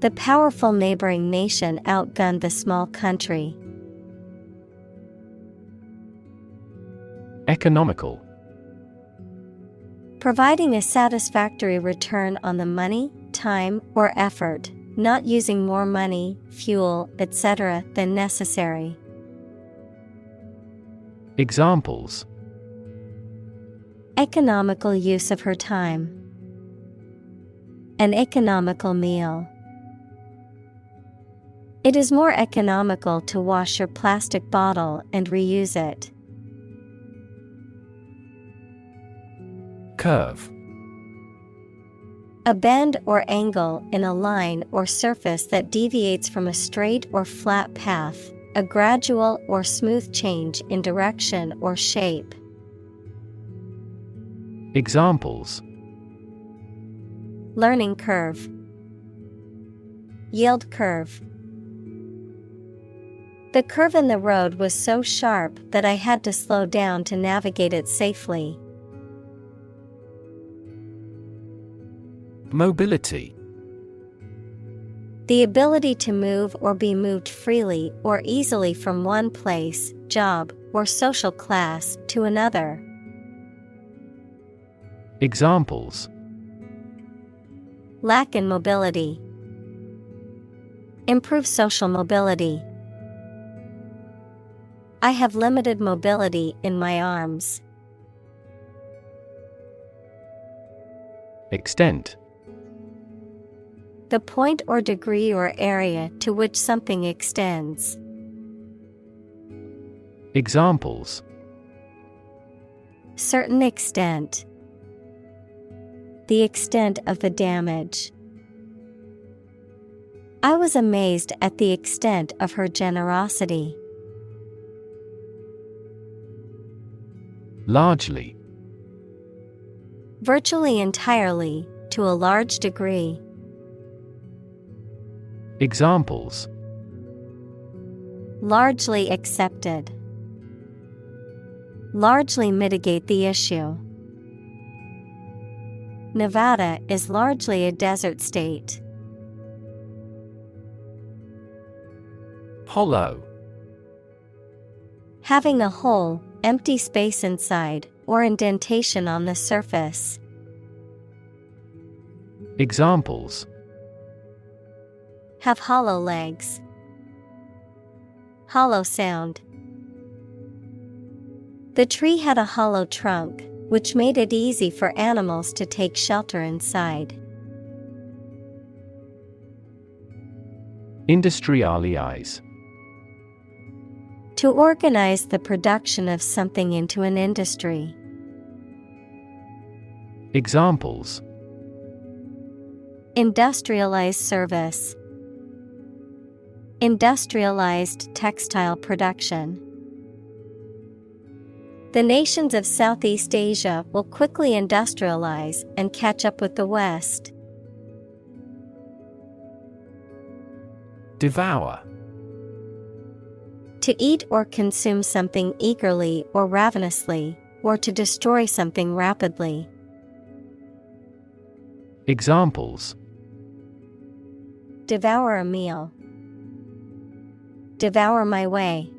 The powerful neighboring nation outgunned the small country. Economical. Providing a satisfactory return on the money, time, or effort, not using more money, fuel, etc. than necessary. Examples: Economical use of her time. An economical meal. It is more economical to wash your plastic bottle and reuse it. Curve. A bend or angle in a line or surface that deviates from a straight or flat path, a gradual or smooth change in direction or shape. Examples: Learning curve, yield curve. The curve in the road was so sharp that I had to slow down to navigate it safely. Mobility. The ability to move or be moved freely or easily from one place, job, or social class to another. Examples: Lack in mobility. Improve social mobility. I have limited mobility in my arms. Extent. The point or degree or area to which something extends. Examples: Certain extent. The extent of the damage. I was amazed at the extent of her generosity. Largely. Virtually entirely, to a large degree. Examples: Largely accepted. Largely mitigate the issue. Nevada is largely a desert state. Hollow. Having a hole, empty space inside, or indentation on the surface. Examples: Have hollow legs. Hollow sound. The tree had a hollow trunk, which made it easy for animals to take shelter inside. Industrialize. To organize the production of something into an industry. Examples: Industrialized service. Industrialized textile production. The nations of Southeast Asia will quickly industrialize and catch up with the West. Devour. To eat or consume something eagerly or ravenously, or to destroy something rapidly. Examples: Devour a meal. Devour my way.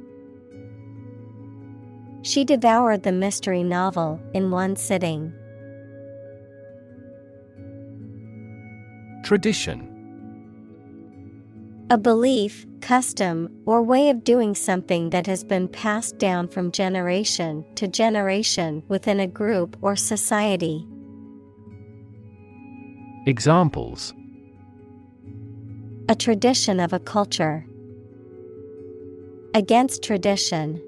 She devoured the mystery novel in one sitting. Tradition. A belief, custom, or way of doing something that has been passed down from generation to generation within a group or society. Examples: A tradition of a culture. Against tradition.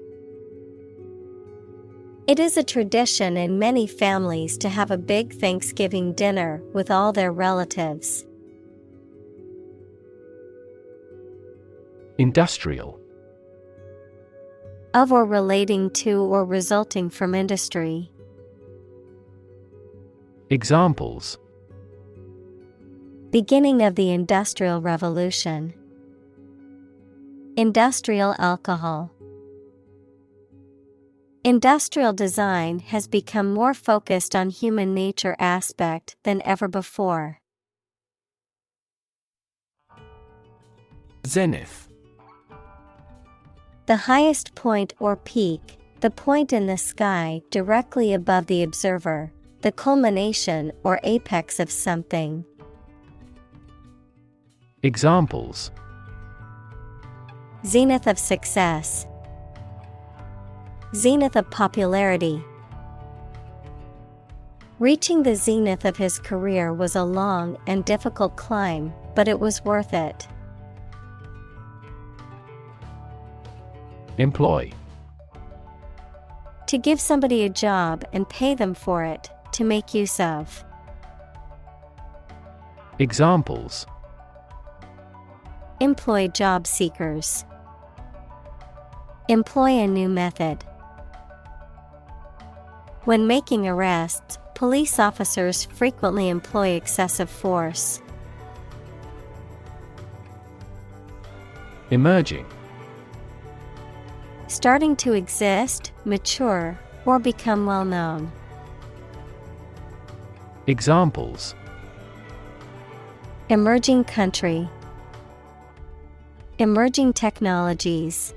It is a tradition in many families to have a big Thanksgiving dinner with all their relatives. Industrial. Of or relating to or resulting from industry. Examples: Beginning of the Industrial Revolution. Industrial alcohol. Industrial design has become more focused on human nature aspect than ever before. Zenith. The highest point or peak, the point in the sky directly above the observer, the culmination or apex of something. Examples: Zenith of success. Zenith of popularity. Reaching the zenith of his career was a long and difficult climb, but it was worth it. Employ. To give somebody a job and pay them for it, to make use of. Examples. Employ job seekers. Employ a new method. When making arrests, police officers frequently employ excessive force. Emerging. Starting to exist, mature, or become well known. Examples. Emerging country. Emerging technologies.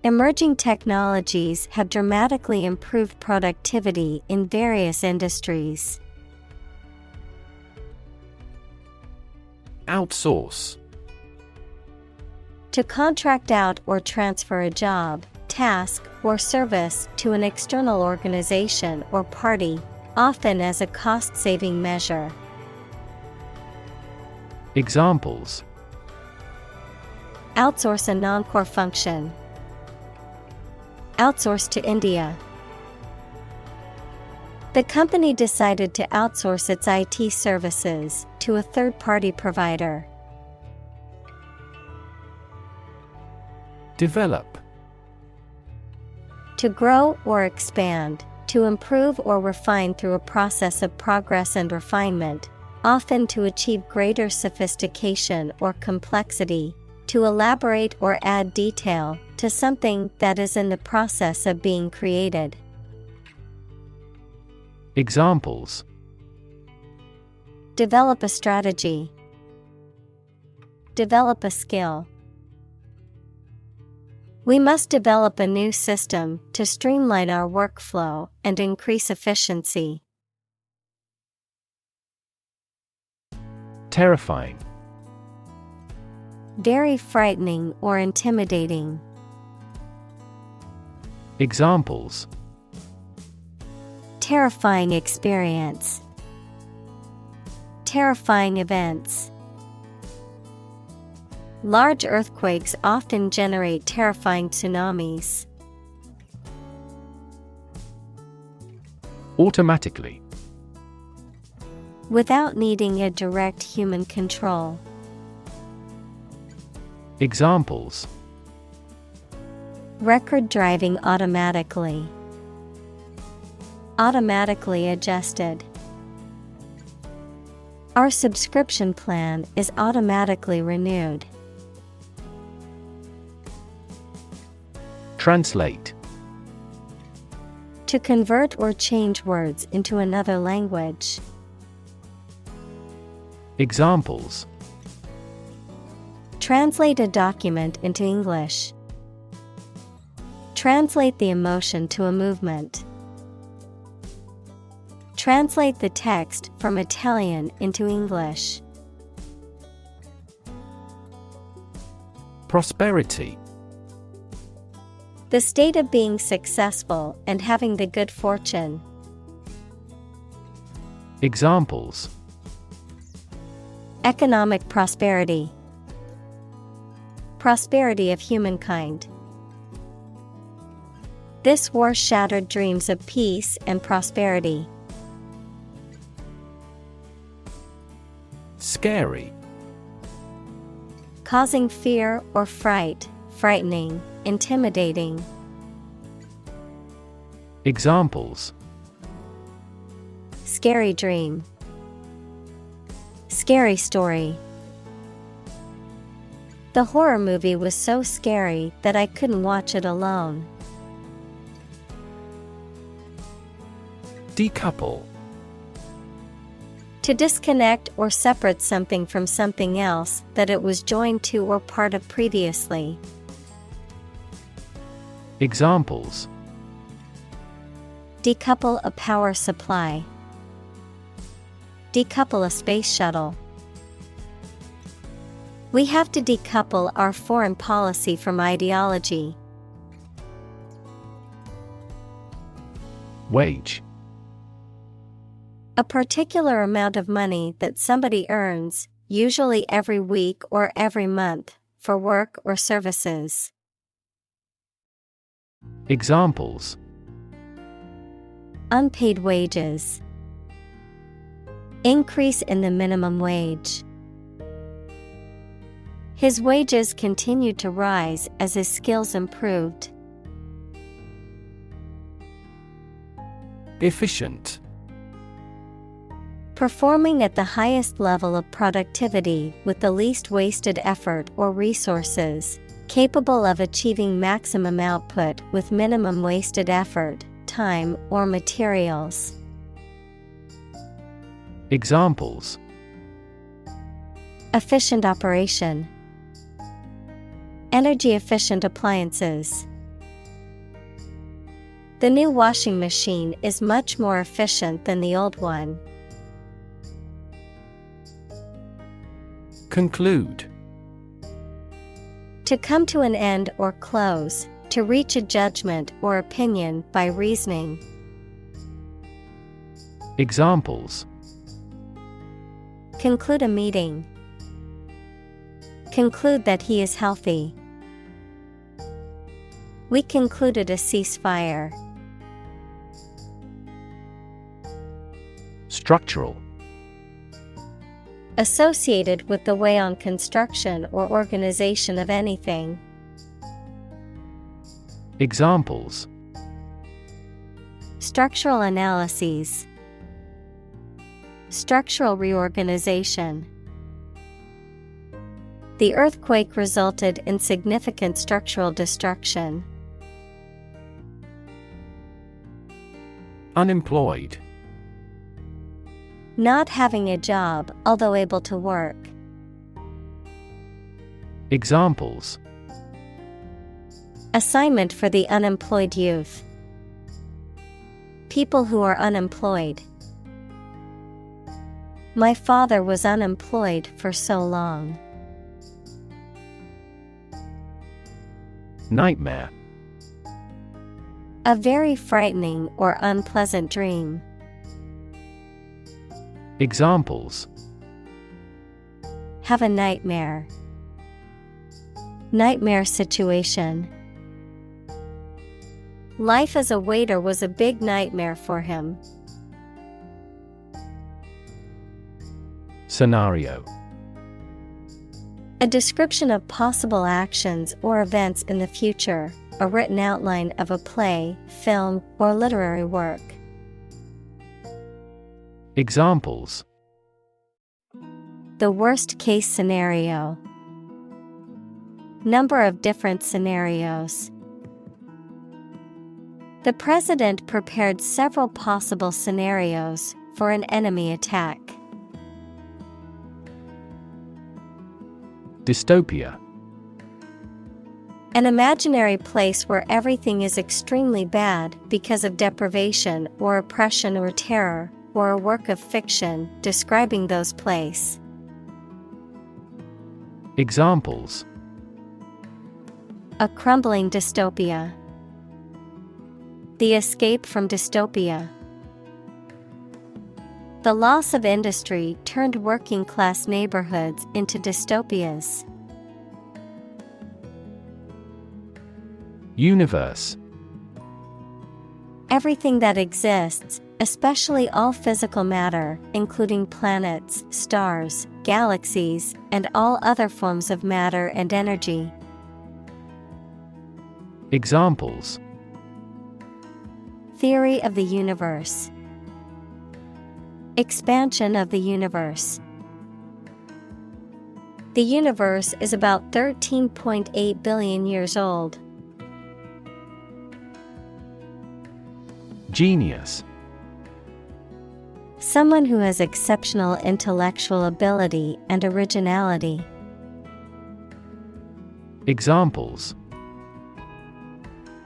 Emerging technologies have dramatically improved productivity in various industries. Outsource. To contract out or transfer a job, task, or service to an external organization or party, often as a cost-saving measure. Examples. Outsource a non-core function. Outsource to India. The company decided to outsource its IT services to a third-party provider. Develop. To grow or expand, to improve or refine through a process of progress and refinement, often to achieve greater sophistication or complexity, to elaborate or add detail to something that is in the process of being created. Examples. Develop a strategy. Develop a skill. We must develop a new system to streamline our workflow and increase efficiency. Terrifying. Very frightening or intimidating. Examples. Terrifying experience. Terrifying events. Large earthquakes often generate terrifying tsunamis. Automatically. Without needing a direct human control. Examples. Record driving automatically. Automatically adjusted. Our subscription plan is automatically renewed. Translate. To convert or change words into another language. Examples. Translate a document into English. Translate the emotion to a movement. Translate the text from Italian into English. Prosperity. The state of being successful and having the good fortune. Examples. Economic prosperity. Prosperity of humankind. This war shattered dreams of peace and prosperity. Scary. Causing fear or fright, frightening, intimidating. Examples. Scary dream. Scary story. The horror movie was so scary that I couldn't watch it alone. Decouple. To disconnect or separate something from something else that it was joined to or part of previously. Examples. Decouple a power supply. Decouple a space shuttle. We have to decouple our foreign policy from ideology. Wage. A particular amount of money that somebody earns, usually every week or every month, for work or services. Examples. Unpaid wages. Increase in the minimum wage. His wages continued to rise as his skills improved. Efficient. Performing at the highest level of productivity with the least wasted effort or resources, capable of achieving maximum output with minimum wasted effort, time, or materials. Examples: Efficient operation. Energy efficient appliances. The new washing machine is much more efficient than the old one. Conclude. To come to an end or close, to reach a judgment or opinion by reasoning. Examples: Conclude a meeting. Conclude that he is healthy. We concluded a ceasefire. Structural. Associated with the way on construction or organization of anything. Examples: Structural analyses. Structural reorganization. The earthquake resulted in significant structural destruction. Unemployed. Not having a job, although able to work. Examples: Assignment for the unemployed youth. People who are unemployed. My father was unemployed for so long. Nightmare. A very frightening or unpleasant dream. Examples: Have a nightmare. Nightmare situation. Life as a waiter was a big nightmare for him. Scenario. A description of possible actions or events in the future, a written outline of a play, film, or literary work. Examples: The worst case scenario. Number of different scenarios. The president prepared several possible scenarios for an enemy attack. Dystopia. An imaginary place where everything is extremely bad because of deprivation or oppression or terror, or a work of fiction describing those places. Examples: A crumbling dystopia. The escape from dystopia. The loss of industry turned working-class neighborhoods into dystopias. Universe. Everything that exists, especially all physical matter, including planets, stars, galaxies, and all other forms of matter and energy. Examples: Theory of the universe. Expansion of the universe. The universe is about 13.8 billion years old. Genius. Someone who has exceptional intellectual ability and originality. Examples: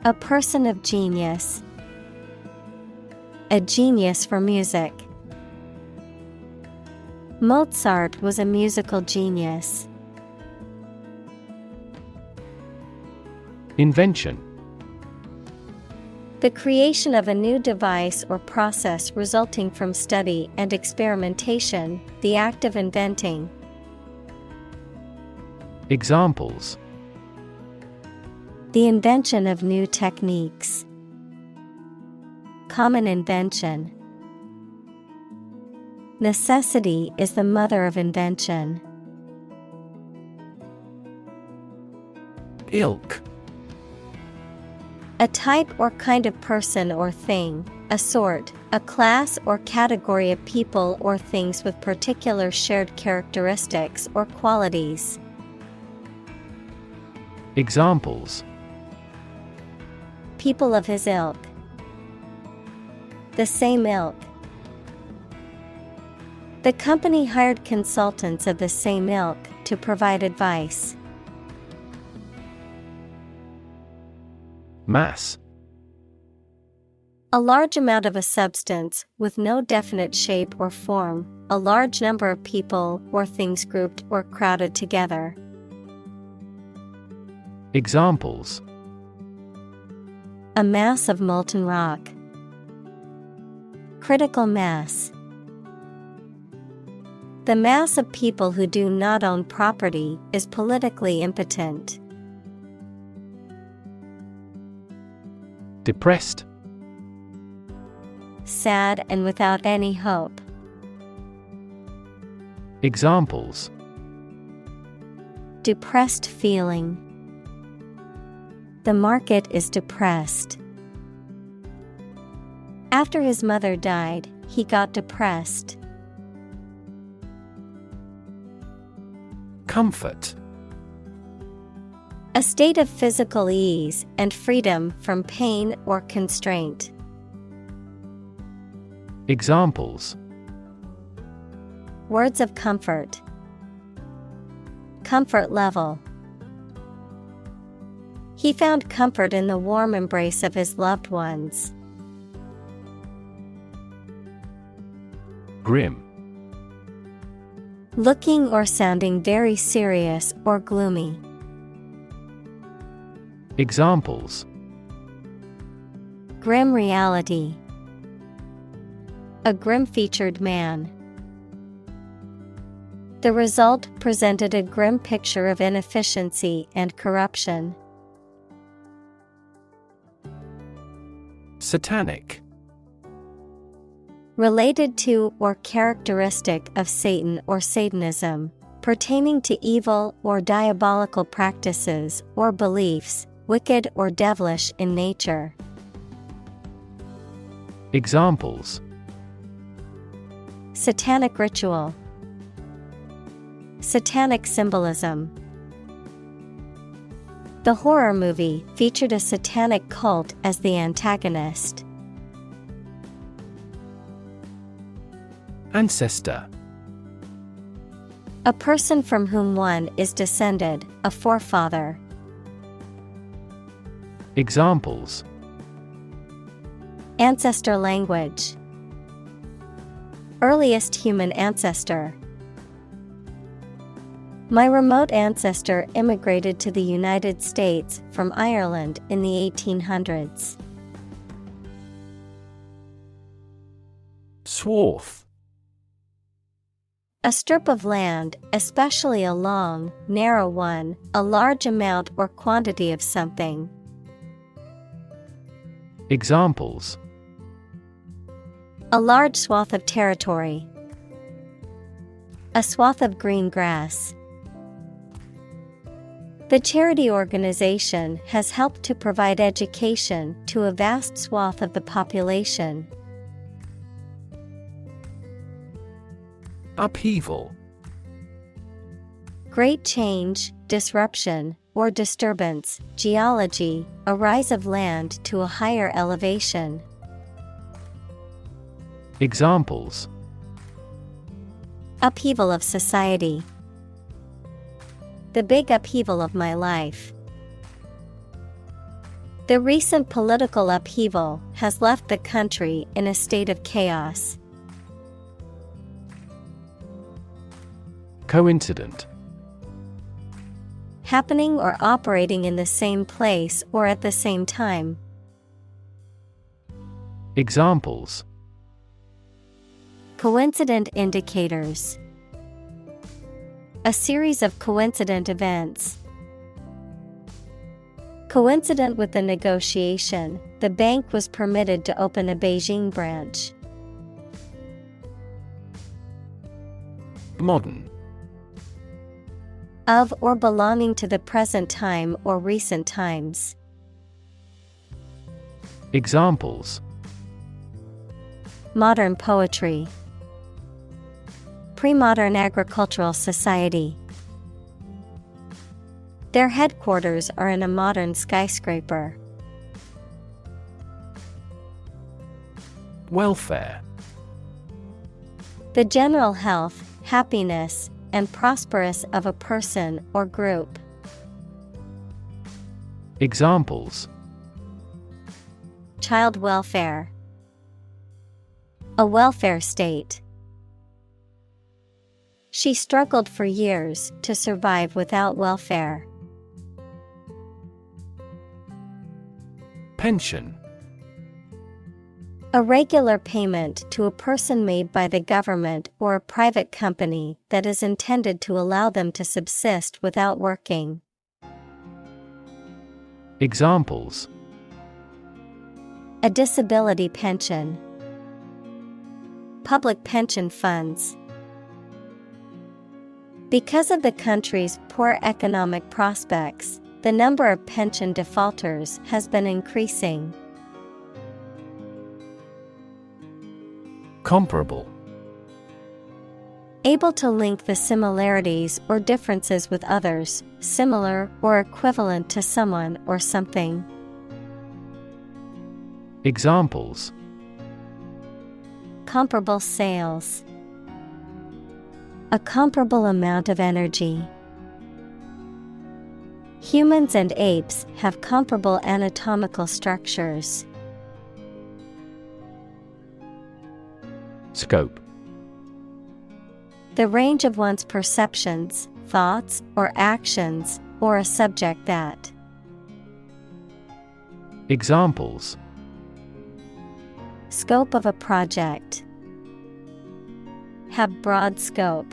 A person of genius. A genius for music. Mozart was a musical genius. Invention. The creation of a new device or process resulting from study and experimentation, the act of inventing. Examples: The invention of new techniques. Common invention. Necessity is the mother of invention. Ilk. A type or kind of person or thing, a sort, a class or category of people or things with particular shared characteristics or qualities. Examples: People of his ilk. The same ilk. The company hired consultants of the same ilk to provide advice. Mass. A large amount of a substance with no definite shape or form, a large number of people or things grouped or crowded together. Examples: A mass of molten rock. Critical mass. The mass of people who do not own property is politically impotent. Depressed. Sad and without any hope. Examples: Depressed feeling. The market is depressed. After his mother died, he got depressed. Comfort. A state of physical ease and freedom from pain or constraint. Examples: Words of comfort. Comfort level. He found comfort in the warm embrace of his loved ones. Grim. Looking or sounding very serious or gloomy. Examples: Grim reality. A grim-featured man. The result presented a grim picture of inefficiency and corruption. Satanic. Related to or characteristic of Satan or Satanism, pertaining to evil or diabolical practices or beliefs, wicked or devilish in nature. Examples: Satanic ritual. Satanic symbolism. The horror movie featured a satanic cult as the antagonist. Ancestor. A person from whom one is descended, a forefather. Examples: Ancestor language. Earliest human ancestor. My remote ancestor immigrated to the United States from Ireland in the 1800s. Swath. A strip of land, especially a long, narrow one, a large amount or quantity of something. Examples: A large swath of territory. A swath of green grass. The charity organization has helped to provide education to a vast swath of the population. Upheaval. Great change, disruption, or disturbance. Geology, a rise of land to a higher elevation. Examples: Upheaval of society. The big upheaval of my life. The recent political upheaval has left the country in a state of chaos. Coincident. Happening or operating in the same place or at the same time. Examples: Coincident indicators. A series of coincident events. Coincident with the negotiation, the bank was permitted to open a Beijing branch. Modern. Of or belonging to the present time or recent times. Examples: Modern poetry. Pre-modern agricultural society. Their headquarters are in a modern skyscraper. Welfare. The general health, happiness, and prosperous of a person or group. Examples: Child welfare. A welfare state. She struggled for years to survive without welfare. Pension. A regular payment to a person made by the government or a private company that is intended to allow them to subsist without working. Examples: A disability pension. Public pension funds. Because of the country's poor economic prospects, the number of pension defaulters has been increasing. Comparable. Able to link the similarities or differences with others, similar or equivalent to someone or something. Examples: Comparable sales. A comparable amount of energy. Humans and apes have comparable anatomical structures. Scope. The range of one's perceptions, thoughts, or actions, or a subject that. Examples: Scope of a project. Have broad scope.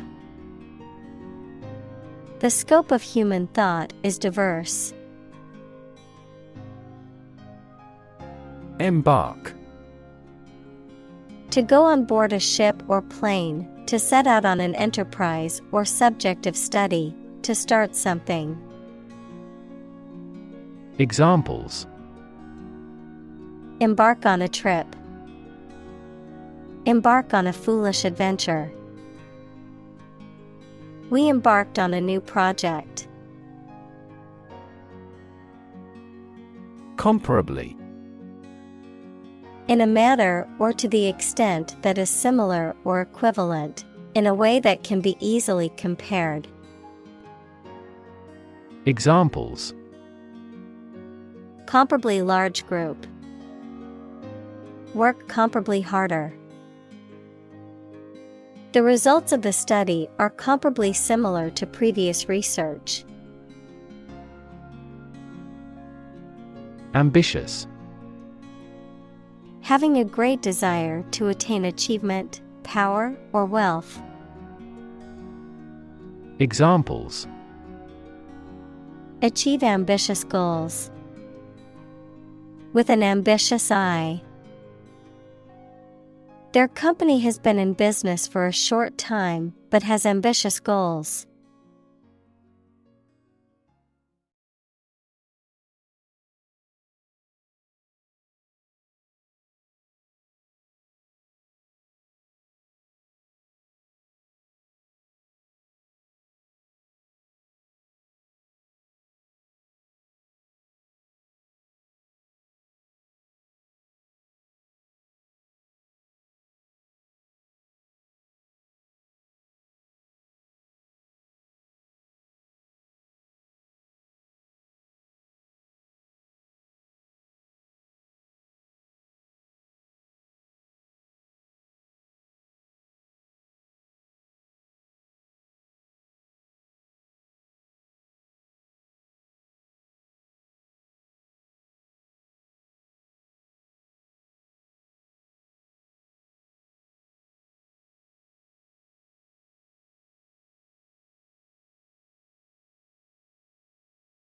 The scope of human thought is diverse. Embark. To go on board a ship or plane, to set out on an enterprise or subject of study, to start something. Examples: Embark on a trip. Embark on a foolish adventure. We embarked on a new project. Comparably. In a manner or to the extent that is similar or equivalent, in a way that can be easily compared. Examples: Comparably large group. Work comparably harder. The results of the study are comparably similar to previous research. Ambitious. Having a great desire to attain achievement, power, or wealth. Examples: Achieve ambitious goals. With an ambitious eye. Their company has been in business for a short time, but has ambitious goals.